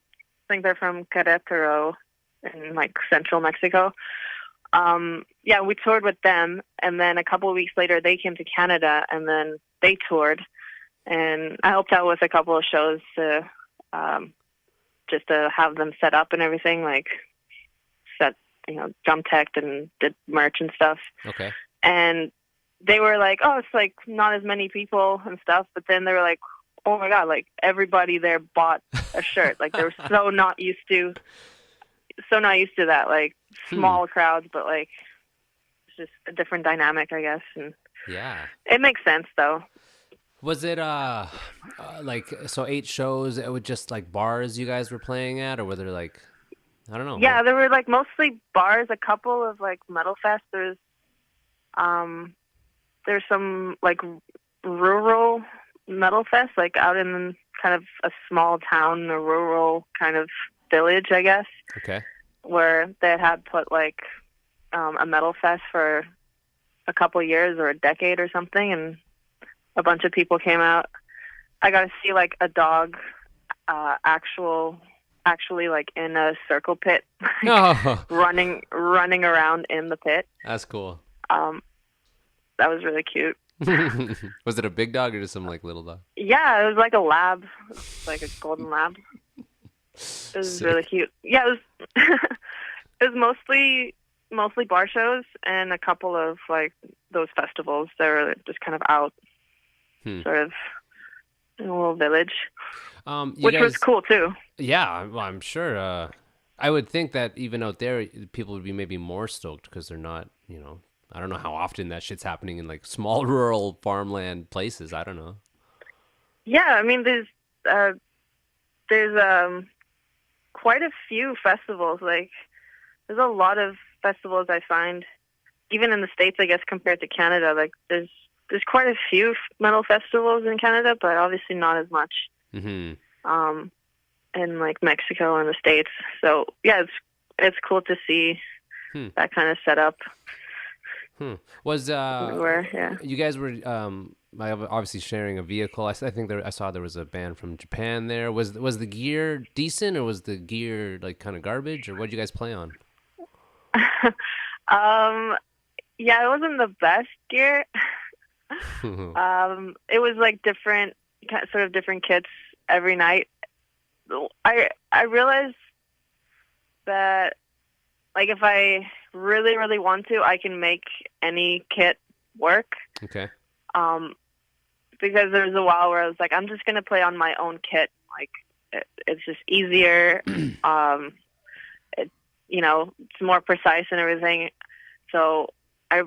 think they're from Querétaro in like central Mexico. We toured with them, and then a couple of weeks later they came to Canada, and then they toured, and I helped out with a couple of shows to just to have them set up and everything, like set, drum tech and did merch and stuff. Okay. And they were like, oh, it's like not as many people and stuff, but then they were like, oh my God, like everybody there bought a shirt. Like they were so not used to that, like small crowds, but like it's just a different dynamic, I guess. And yeah, it makes sense though. Was it like so 8 shows? It was just like bars you guys were playing at, or were there like I don't know? Yeah, there were like mostly bars. A couple of like metal fest. There's some like rural metal fest, like out in kind of a small town, a rural kind of village, I guess. Okay. Where they had put like a metal fest for a couple years or a decade or something, and a bunch of people came out. I got to see like a dog actually like in a circle pit, running around in the pit. That's cool. That was really cute. Was it a big dog or just some like little dog? Yeah, it was like a lab, like a golden lab. It was Sick. really cute. Yeah, it was. It was mostly bar shows and a couple of like those festivals that were just kind of out, sort of in a little village, which was cool too. Yeah, well, I'm sure. I would think that even out there, people would be maybe more stoked because they're not, I don't know how often that shit's happening in like small rural farmland places. I don't know. Yeah, I mean, there's quite a few festivals. Like, there's a lot of festivals I find, even in the States, I guess, compared to Canada. Like, there's quite a few metal festivals in Canada, but obviously not as much. Mm-hmm. In like Mexico and the States. So yeah, it's cool to see that kind of setup. Was yeah. You guys were obviously sharing a vehicle. I think I saw there was a band from Japan there. Was the gear decent, or was the gear like kind of garbage, or what did you guys play on? Yeah, it wasn't the best gear. It was like different kits every night. I realized that like if I really, really want to, I can make any kit work. Okay. Because there was a while where I was like, I'm just gonna play on my own kit. Like it's just easier. It's more precise and everything. So I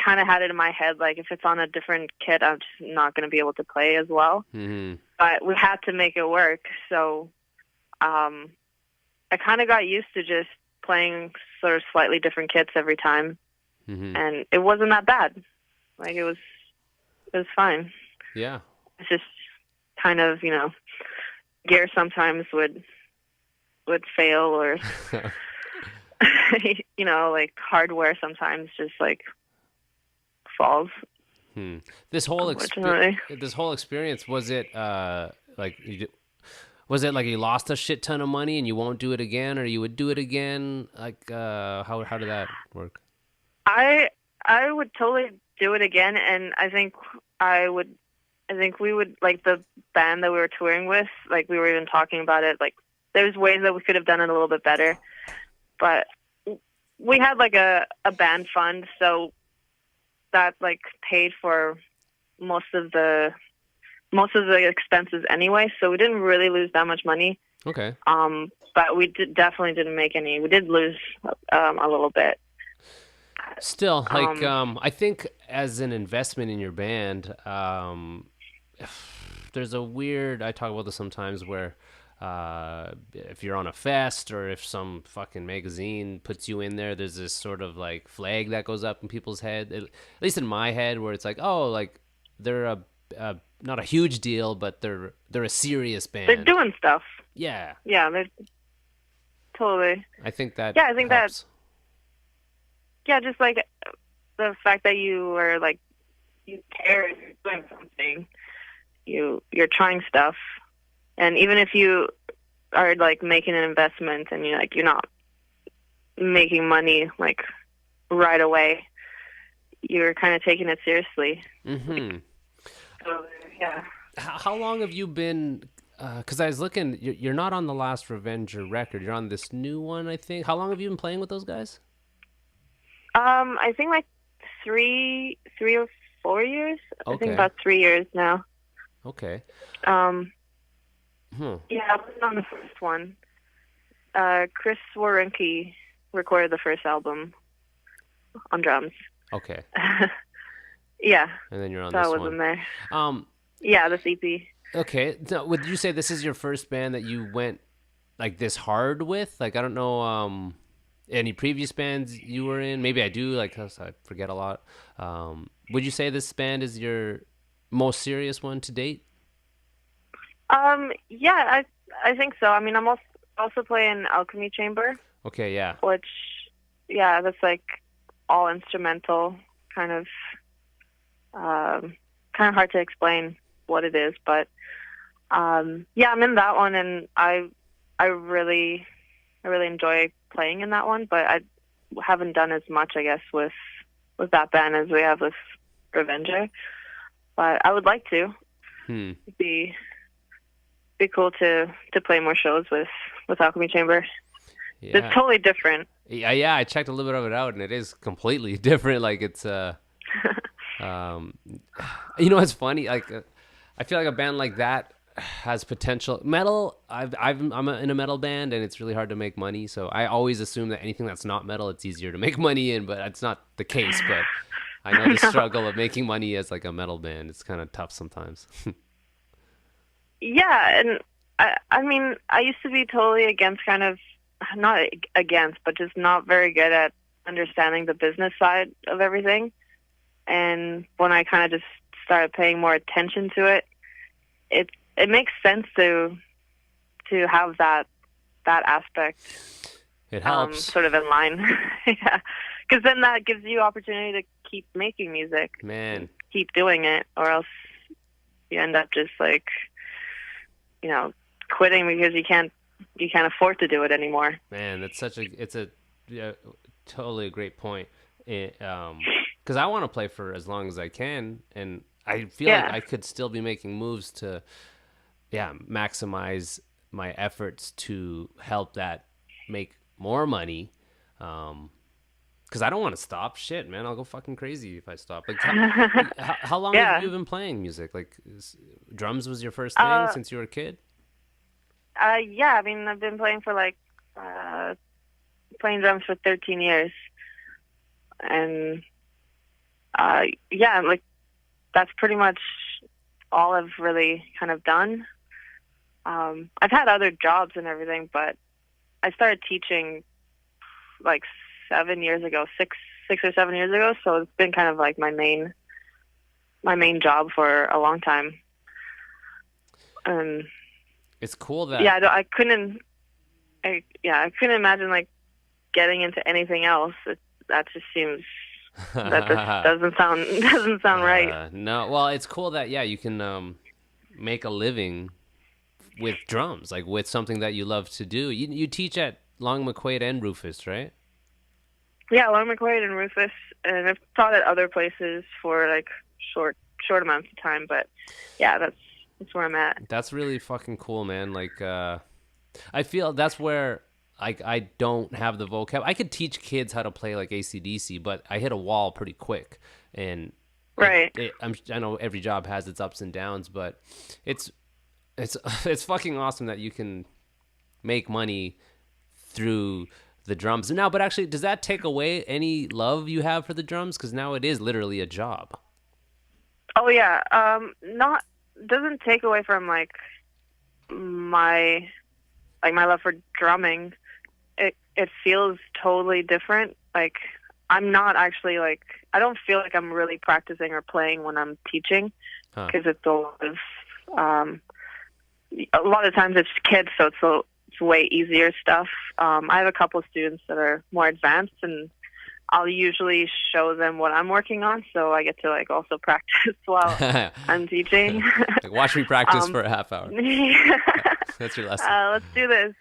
kind of had it in my head, like if it's on a different kit, I'm just not going to be able to play as well. Mm-hmm. But we had to make it work. So I kind of got used to just playing sort of slightly different kits every time. Mm-hmm. And it wasn't that bad. Like it was fine. Yeah. It's just kind of, gear sometimes would fail, or like hardware sometimes just like falls. This whole experience, was it Was it like you lost a shit ton of money and you won't do it again, or you would do it again? Like, how did that work? I would totally do it again, and I think we would, like, the band that we were touring with, like, we were even talking about it, like, there's ways that we could have done it a little bit better, but we had, like, a band fund, so that, like, paid for most of the expenses anyway, so we didn't really lose that much money. Okay. But we definitely didn't make any. We did lose a little bit. Still, like, I think as an investment in your band, there's a weird, I talk about this sometimes, where if you're on a fest or if some fucking magazine puts you in there, there's this sort of like flag that goes up in people's head, at least in my head, where it's like, oh, like they're a not a huge deal, but they're a serious band. They're doing stuff. Yeah. Yeah, they're totally. I think that. Yeah, I think helps. Yeah, just like the fact that you are like, you care, you're doing something, you're trying stuff, and even if you are like making an investment and you're not making money like right away, you're kind of taking it seriously. Mm-hmm. So, yeah. How long have you been? Because I was looking, you're not on the last Revenger record. You're on this new one, I think. How long have you been playing with those guys? I think like three or 4 years. Okay. I think about 3 years now. Okay. Yeah, I wasn't on the first one. Chris Warinki recorded the first album on drums. Okay. Yeah. And then you're on so this I one. wasn't there. Um. Yeah, the CP. Okay. Now, would you say this is your first band that you went like this hard with? Like, I don't know. Any previous bands you were in? Maybe I do. Like, 'cause I forget a lot. Would you say this band is your most serious one to date? Yeah, I think so. I mean, I'm also playing Alchemy Chamber. Okay, yeah. Which, yeah, that's like all instrumental, kind of hard to explain what it is, but yeah, I'm in that one, and I really enjoy playing in that one, but I haven't done as much, I guess, with that band as we have with Revenger. But I would like to. It'd be cool to play more shows with Alchemy Chamber. Yeah. It's totally different. Yeah, I checked a little bit of it out, and it is completely different. Like, it's it's funny. Like, I feel like a band like that has potential. Metal, I'm in a metal band, and it's really hard to make money. So I always assume that anything that's not metal, it's easier to make money in. But that's not the case. But I know the struggle of making money as like a metal band. It's kind of tough sometimes. Yeah, and I mean, I used to be totally against, kind of, not against, but just not very good at understanding the business side of everything. And when I kind of just started paying more attention to it, it makes sense to have that aspect. It helps. Sort of in line. Yeah, because then that gives you opportunity to keep making music. Man, keep doing it, or else you end up just like, quitting because you can't afford to do it anymore. Man, that's totally a great point. Because I want to play for as long as I can, and I feel like I could still be making moves to, maximize my efforts to help that make more money. Because I don't want to stop. Shit, man, I'll go fucking crazy if I stop. Like, how long have you been playing music? Like, drums was your first thing since you were a kid? Yeah, I mean, I've been playing for playing drums for 13 years. And, like, that's pretty much all I've really kind of done. I've had other jobs and everything, but I started teaching like 7 years ago, six or 7 years ago. So it's been kind of like my main job for a long time. It's cool that I couldn't imagine like getting into anything else. That just seems that just doesn't sound right. No, well, it's cool that you can make a living with drums, like with something that you love to do. You teach at Long McQuaid and Rufus, right? Yeah, Long McQuaid and Rufus, and I've taught at other places for like short amounts of time. But yeah, that's where I'm at. That's really fucking cool, man. Like, I feel that's where I don't have the vocab. I could teach kids how to play like AC/DC, but I hit a wall pretty quick. And Right. I know every job has its ups and downs, but it's it's fucking awesome that you can make money through the drums now. But actually, does that take away any love you have for the drums? Because now it is literally a job. Oh yeah. Not doesn't take away from like my love for drumming. It feels totally different. Like I'm not actually like I don't feel like I'm really practicing or playing when I'm teaching because it's a lot of times it's kids, so it's way easier stuff. I have a couple of students that are more advanced, and I'll usually show them what I'm working on, so I get to like also practice while I'm teaching. Like, watch me practice for a half hour. Yeah. That's your lesson. Let's do this.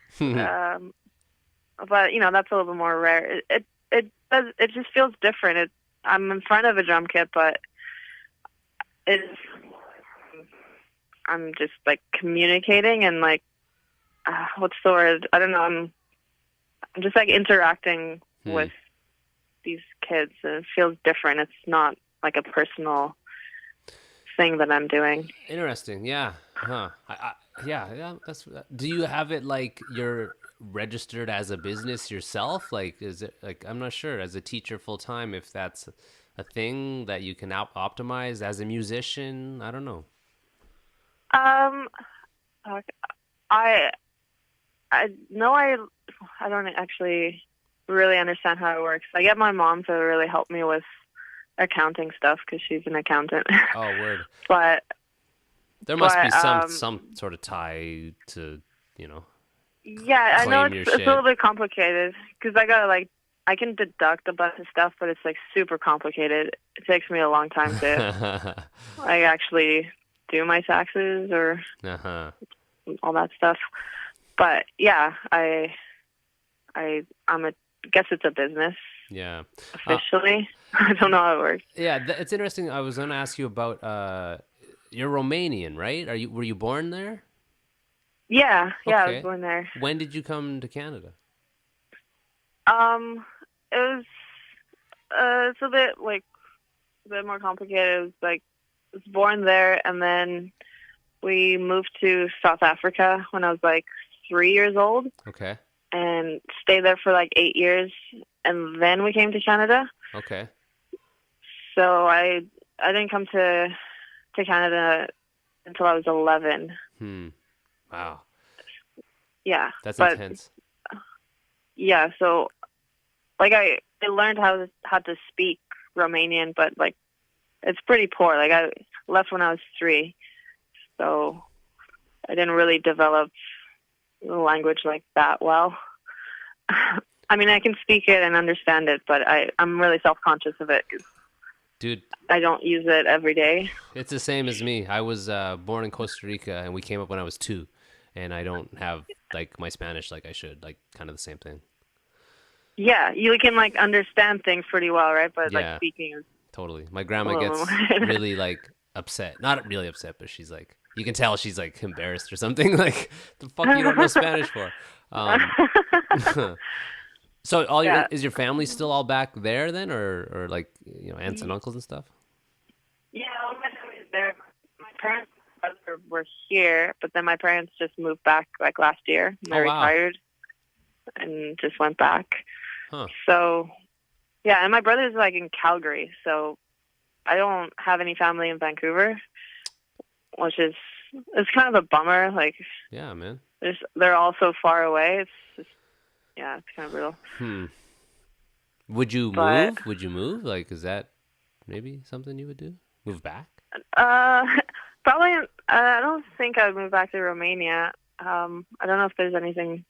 But that's a little bit more rare. It just feels different. I'm in front of a drum kit, but I'm just like communicating and like what's the word? I don't know. I'm just like interacting with these kids, and it feels different. It's not like a personal thing that I'm doing. Interesting. Yeah. Huh. Yeah. Do you have it like you're registered as a business yourself? Like, is it like, I'm not sure, as a teacher full time, if that's a thing that you can optimize as a musician? I don't know. I know I don't actually really understand how it works. I get my mom to really help me with accounting stuff because she's an accountant. Oh, word. But there must be some sort of tie to, yeah, I know it's a shit. little bit complicated because I can deduct a bunch of stuff, but it's like super complicated. It takes me a long time to like actually do my taxes or all that stuff. But yeah, I guess it's a business. Yeah. Officially. I don't know how it works. Yeah, it's interesting. I was going to ask you about you're Romanian, right? Were you born there? Yeah, Okay. I was born there. When did you come to Canada? It was it's a bit more complicated. It was like I was born there, and then we moved to South Africa when I was like 3 years old. Okay. And stayed there for like 8 years, and then we came to Canada. Okay. So I didn't come to Canada until I was 11. Wow. Yeah. That's intense. Yeah, so like I learned how to speak Romanian, but like it's pretty poor. Like I left when I was 3, so I didn't really develop the language like that well. I mean, I can speak it and understand it, but I'm really self-conscious of it. Dude, I don't use it every day. it's the same as me. I was born in Costa Rica, and we came up when I was 2, and I don't have like my Spanish like I should. Like, kind of the same thing. Yeah, you can like understand things pretty well, right? But Yeah. like speaking is Totally. My grandma gets really like upset. Not really upset, but she's like, you can tell she's like embarrassed or something. Like, the fuck you don't know Spanish for? So is your family still all back there then, or like aunts and uncles and stuff? Yeah, all my family's there. My parents and brother were here, but then my parents just moved back like last year. They retired and just went back. Huh. So yeah, and my brother's like in Calgary, so I don't have any family in Vancouver, which is it's kind of a bummer. Like, yeah, man, they're all so far away. It's just, yeah, it's kind of real. Would you move? Would you move? Like, is that maybe something you would do? Move back? Probably. I don't think I would move back to Romania. I don't know if there's anything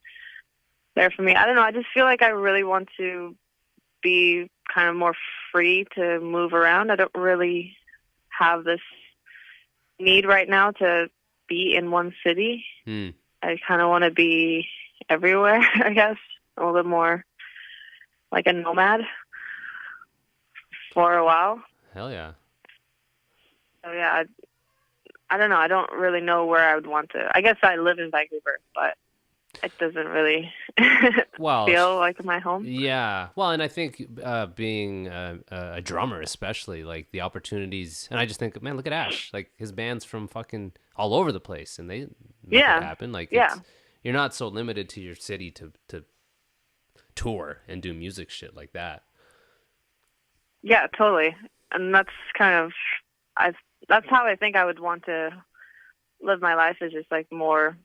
there for me. I don't know. I just feel like I really want to be kind of more free to move around. I don't really have this need right now to be in one city. Hmm. I kind of want to be everywhere, I guess. A little bit more like a nomad for a while. Hell yeah. So yeah, I don't know. I don't really know where I would want to. I guess I live in Vancouver, but it doesn't really Well, feel like my home. yeah. Well, and I think being a drummer, especially, like the opportunities, and I just think, man, look at Ash. Like his band's from fucking all over the place, and they make it happen. Like, you're not so limited to your city to tour and do music shit like that. Yeah, totally. And that's kind of, that's how I think I would want to live my life, is just like more,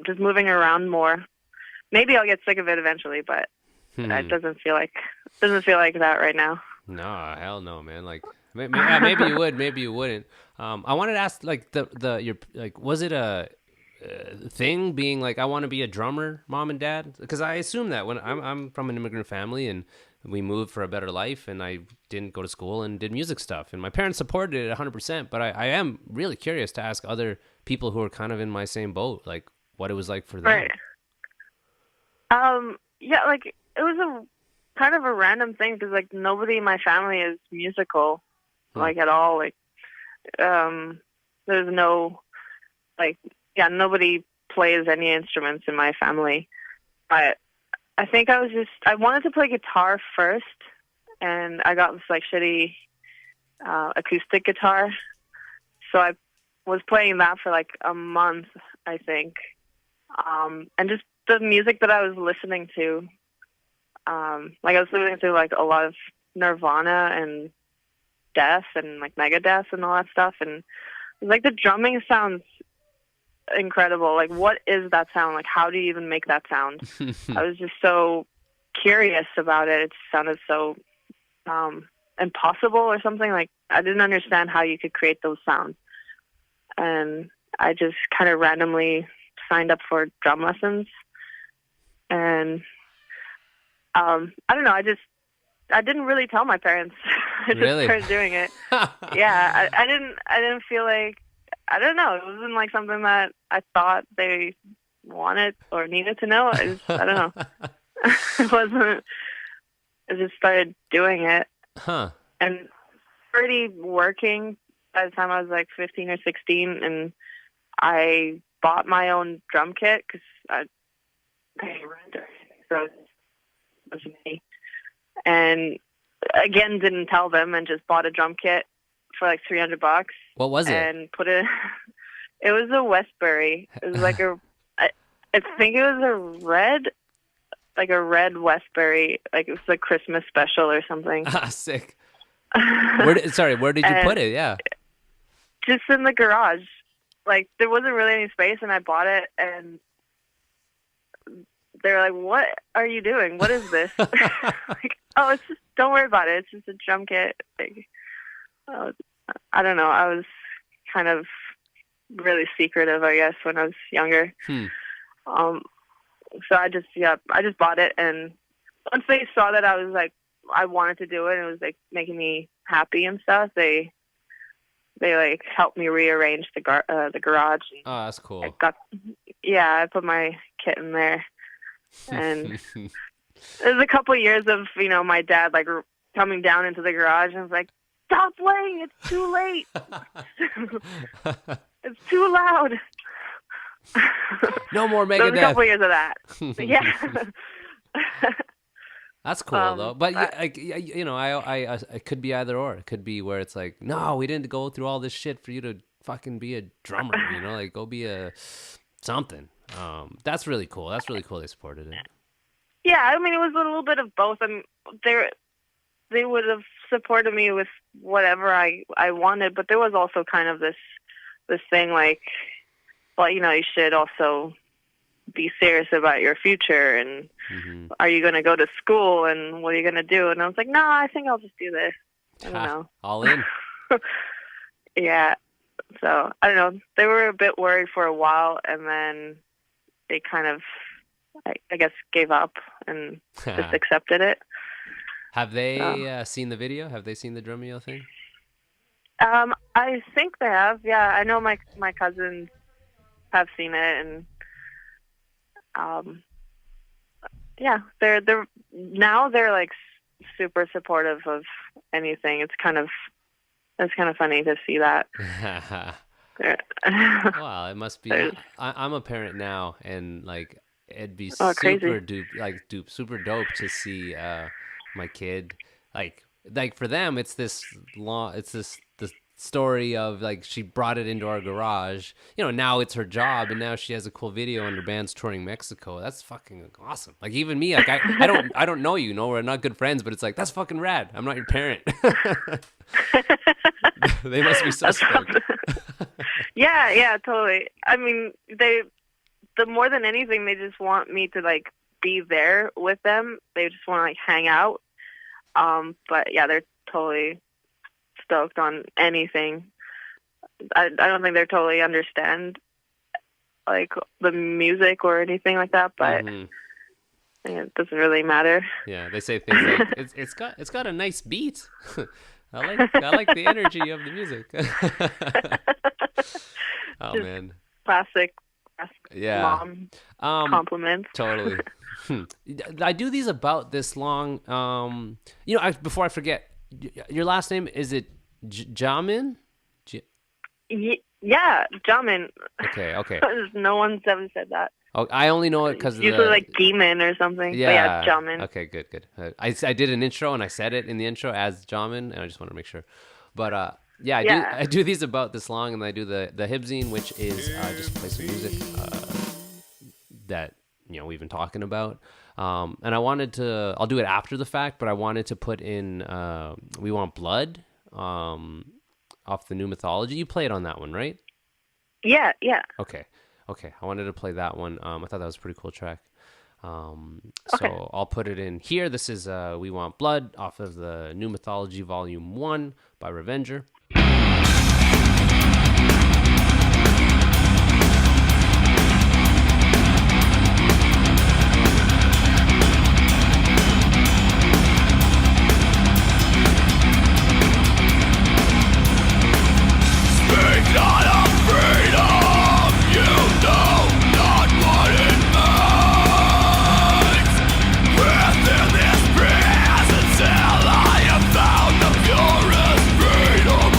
just moving around more. Maybe I'll get sick of it eventually, but it doesn't feel like that right now. No, hell no, man. Like maybe you would, maybe you wouldn't. I wanted to ask, like your like, was it a thing being like, I want to be a drummer, mom and dad? Because I assume that when I'm from an immigrant family and we moved for a better life, and I didn't go to school and did music stuff, and my parents supported it 100%. But I am really curious to ask other people who are kind of in my same boat, like what it was like for them. Right. Yeah, like it was a kind of a random thing, because like nobody in my family is musical, like at all. Like, there's no, like, yeah, nobody plays any instruments in my family. But I think I wanted to play guitar first, and I got this like shitty acoustic guitar. So I was playing that for like a month, I think. And just the music that I was listening to, like I was listening to like a lot of Nirvana and Death and like Megadeth and all that stuff. And like the drumming sounds incredible. Like, what is that sound? Like, how do you even make that sound? I was just so curious about it. It sounded so impossible or something. Like, I didn't understand how you could create those sounds. And I just kind of randomly signed up for drum lessons. And I don't know, I didn't really tell my parents. I just started doing it. Yeah, I didn't feel like, I don't know, it wasn't like something that I thought they wanted or needed to know. I don't know. It wasn't, I just started doing it. And already working by the time I was like 15 or 16, and I bought my own drum kit because I paid rent or anything, so it was me. And again, didn't tell them, and just bought a drum kit for like $300. What was it? And put it. It was a Westbury. It was like I think it was a red Westbury. Like it was a Christmas special or something. Sick. Where did you put it? Yeah. Just in the garage. Like there wasn't really any space, and I bought it, and they're like, "What are you doing? What is this?" Like, oh, it's just, don't worry about it. It's just a drum kit. Like, I don't know. I was kind of really secretive, I guess, when I was younger. So I just bought it, and once they saw that I was like, I wanted to do it, and it was like making me happy and stuff, they like helped me rearrange the garage. And oh, that's cool. I put my kit in there, and there's a couple of years of my dad like coming down into the garage, and I was like, "Stop playing! It's too late. It's too loud." No more Megadeth. There was a couple of years of that. Yeah. That's cool though, but I could be either or. It could be where it's like, no, we didn't go through all this shit for you to fucking be a drummer, like go be a something. That's really cool. That's really cool. They supported it. Yeah, I mean, it was a little bit of both. I mean, they would have supported me with whatever I wanted, but there was also kind of this thing like, well, you should also be serious about your future, and are you going to go to school, and what are you going to do? And I was like, no, I think I'll just do this. I don't know. All in. Yeah. So I don't know. They were a bit worried for a while, and then they kind of, I guess, gave up and just accepted it. Have they seen the video? Have they seen the Drumeo thing? I think they have. Yeah, I know my cousins have seen it, and yeah, they're now they're like super supportive of anything. It's kind of funny to see that. Wow, it must be. I'm a parent now, and like it'd be super dope to see my kid like for them. It's this the story of like she brought it into our garage. Now it's her job, and now she has a cool video, and her band's touring Mexico. That's fucking awesome. Like even me, like I don't know you. We're not good friends, but it's like that's fucking rad. I'm not your parent. They must be so stoked. Yeah, totally. I mean, the more than anything, they just want me to like be there with them. They just want to like hang out. But yeah, they're totally stoked on anything. I don't think they totally understand like the music or anything like that, but it doesn't really matter. Yeah, they say things like it's got a nice beat. I like the energy of the music. Oh just man, classic mom compliments. Totally. I do these about this long. Before I forget, your last name, is it Geaman? Yeah, Geaman. Okay. No one's ever said that. Oh, I only know it because usually like Geaman or something. Yeah, but yeah, Geaman. Okay, good. I did an intro and I said it in the intro as Geaman, and I just want to make sure. But I do these about this long, and I do the Hibzine, which is just play some music that we've been talking about. And I wanted to, I'll do it after the fact, but I wanted to put in We Want Blood off the New Mythology. You played on that one, right? Yeah. Okay. I wanted to play that one. I thought that was a pretty cool track. Okay. So I'll put it in here. This is We Want Blood off of the New Mythology Volume 1 by Revenger. Within this presence, I have found the purest freedom.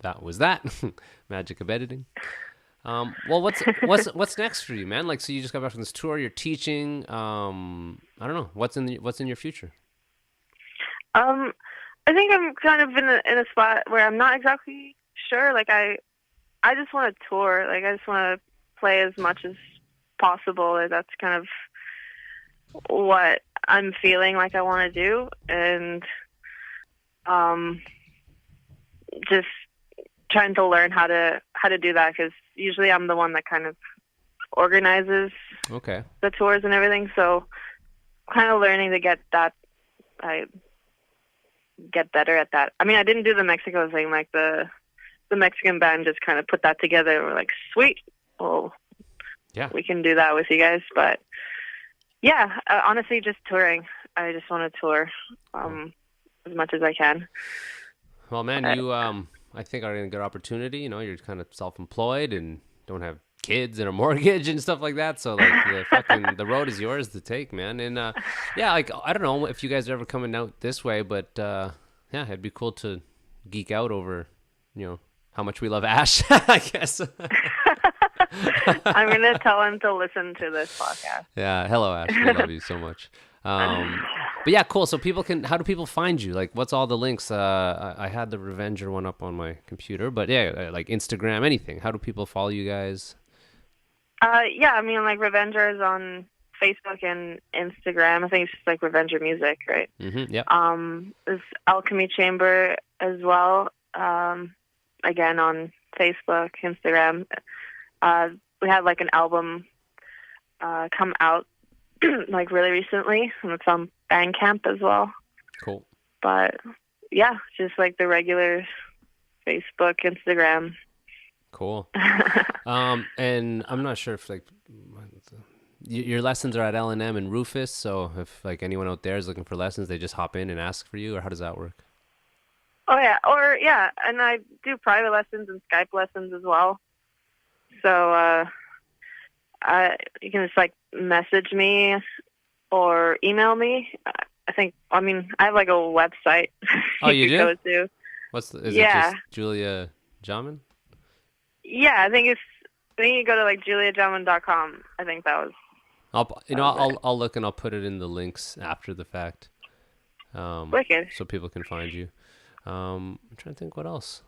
That was that. Magic of editing. Well, what's next for you, man? Like, so you just got back from this tour. You're teaching. I don't know. What's in your future? I think I'm kind of in a spot where I'm not exactly sure. Like, I just want to tour. Like, I just want to play as much as possible. Like, that's kind of what I'm feeling like I want to do, and just trying to learn how to do that, because usually I'm the one that kind of organizes the tours and everything. So kind of learning to get that, I get better at that. I mean, I didn't do the Mexico thing. Like the Mexican band just kind of put that together. We're like, sweet, well, yeah, we can do that with you guys. But yeah, honestly, just touring. I just want to tour as much as I can. Well, man, you I think are in a good opportunity. You know, you're kind of self-employed and don't have kids and a mortgage and stuff like that. So like the road is yours to take, man. And yeah, like I don't know if you guys are ever coming out this way, but yeah, it'd be cool to geek out over, you know, how much we love Ash, I guess. I'm gonna tell him to listen to this podcast. Yeah, hello Ash, we love you so much. But yeah, cool. So how do people find you? Like, what's all the links? I had the Revenger one up on my computer, but yeah, like Instagram, anything. How do people follow you guys? Yeah, I mean, like Revenger is on Facebook and Instagram. I think it's just like Revenger Music, right? Mm-hmm, yeah. There's Alchemy Chamber as well. Again, on Facebook, Instagram. We had like an album come out like really recently, and it's on Bandcamp as well. Cool. But yeah, just like the regular Facebook, Instagram. Cool. And I'm not sure if like your lessons are at L&M and Rufus, so if like anyone out there is looking for lessons, they just hop in and ask for you, or how does that work? Oh yeah, or yeah, and I do private lessons and Skype lessons as well. So you can just like message me or email me. I mean, I have like a website. Oh, you do? Go to. Is it just Julia Geaman? Yeah, I think you go to like juliageaman.com. I think that was. I'll look and I'll put it in the links after the fact. Wicked. So people can find you. I'm trying to think what else.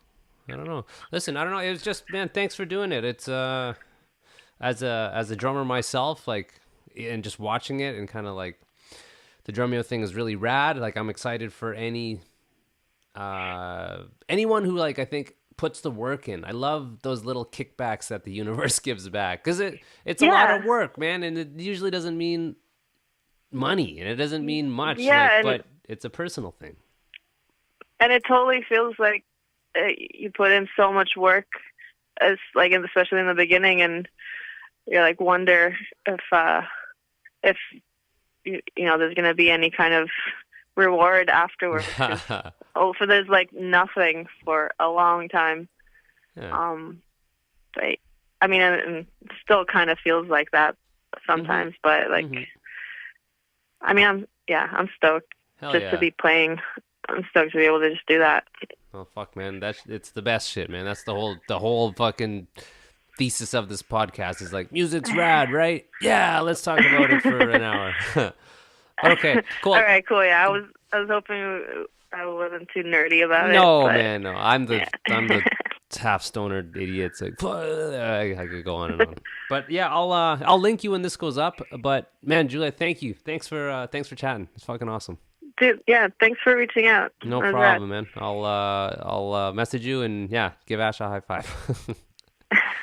I don't know. Listen, I don't know. It was just, man, thanks for doing it. It's as a drummer myself, like, and just watching it and kind of like the Drumeo thing is really rad. Like, I'm excited for anyone who, like, I think puts the work in. I love those little kickbacks that the universe gives back, because it's a lot of work, man, and it usually doesn't mean money and it doesn't mean much. Yeah, but it's a personal thing. And it totally feels like you put in so much work, as like, especially in the beginning, and you're like wonder if you know there's gonna be any kind of reward afterwards. For there's like nothing for a long time. Yeah. But I mean, it still kind of feels like that sometimes. Mm-hmm. But like, mm-hmm. I mean, I'm stoked to be playing. I'm stoked to be able to just do that. Oh fuck, man, it's the best shit, man. That's the whole fucking thesis of this podcast is like, music's rad, right? Yeah, let's talk about it for an hour. Okay, cool. All right, cool. Yeah, I was hoping I wasn't too nerdy about it. No, man, no. I'm the half stoner idiot. It's like I could go on and on. But yeah, I'll link you when this goes up. But man, Julia, thank you. Thanks for chatting. It's fucking awesome. Dude, yeah, thanks for reaching out. No problem, man. I'll message you and yeah, give Ash a high five.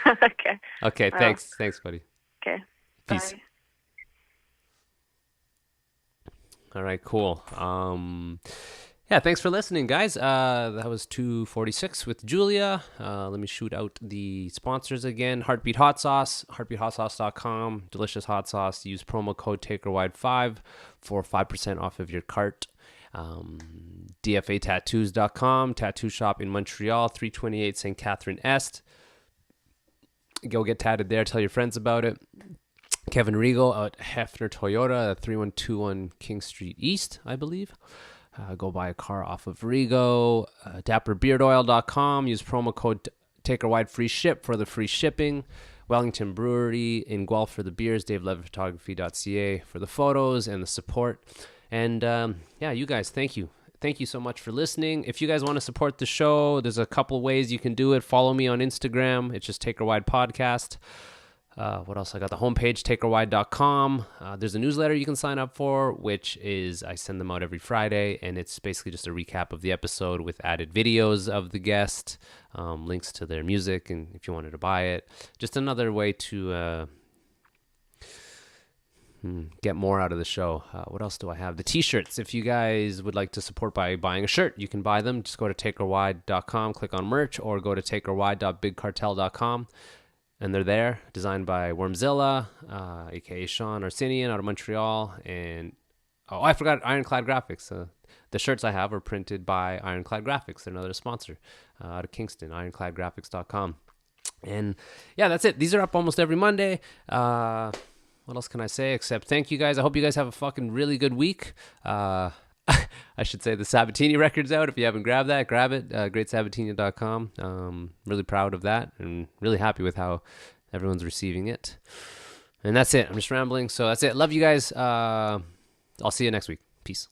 Okay. Okay, thanks. Thanks, buddy. Okay. Peace. Bye. All right, cool. Yeah, thanks for listening, guys. That was 246 with Julia. Let me shoot out the sponsors again. Heartbeat Hot Sauce, heartbeathotSauce.com. Delicious hot sauce. Use promo code TakerWide5 for 5% off of your cart. DFAtattoos.com, tattoo shop in Montreal, 328 St. Catherine Est. Go get tatted there. Tell your friends about it. Kevin Riegel at Hefner Toyota, 3121 King Street East, I believe. Go buy a car off of Rigo. DapperBeardOil.com. Use promo code TakerWide free ship for the free shipping. Wellington Brewery in Guelph for the beers. DaveLevittPhotography.ca for the photos and the support. And yeah, you guys, thank you. Thank you so much for listening. If you guys want to support the show, there's a couple ways you can do it. Follow me on Instagram. It's just TakerWide Podcast. What else? I got the homepage, takerwide.com. There's a newsletter you can sign up for, which is I send them out every Friday, and it's basically just a recap of the episode with added videos of the guest, links to their music, and if you wanted to buy it. Just another way to get more out of the show. What else do I have? The t-shirts. If you guys would like to support by buying a shirt, you can buy them. Just go to takerwide.com, click on merch, or go to takerwide.bigcartel.com. And they're there, designed by Wormzilla, aka Sean Arsenian out of Montreal. And I forgot Ironclad Graphics. The shirts I have are printed by Ironclad Graphics. They're another sponsor out of Kingston, ironcladgraphics.com. And yeah, that's it. These are up almost every Monday. What else can I say except thank you guys. I hope you guys have a fucking really good week. I should say the Sabatini record's out. If you haven't grabbed that, grab it. GreatSabatini.com. Really proud of that and really happy with how everyone's receiving it. And that's it. I'm just rambling. So that's it. Love you guys. I'll see you next week. Peace.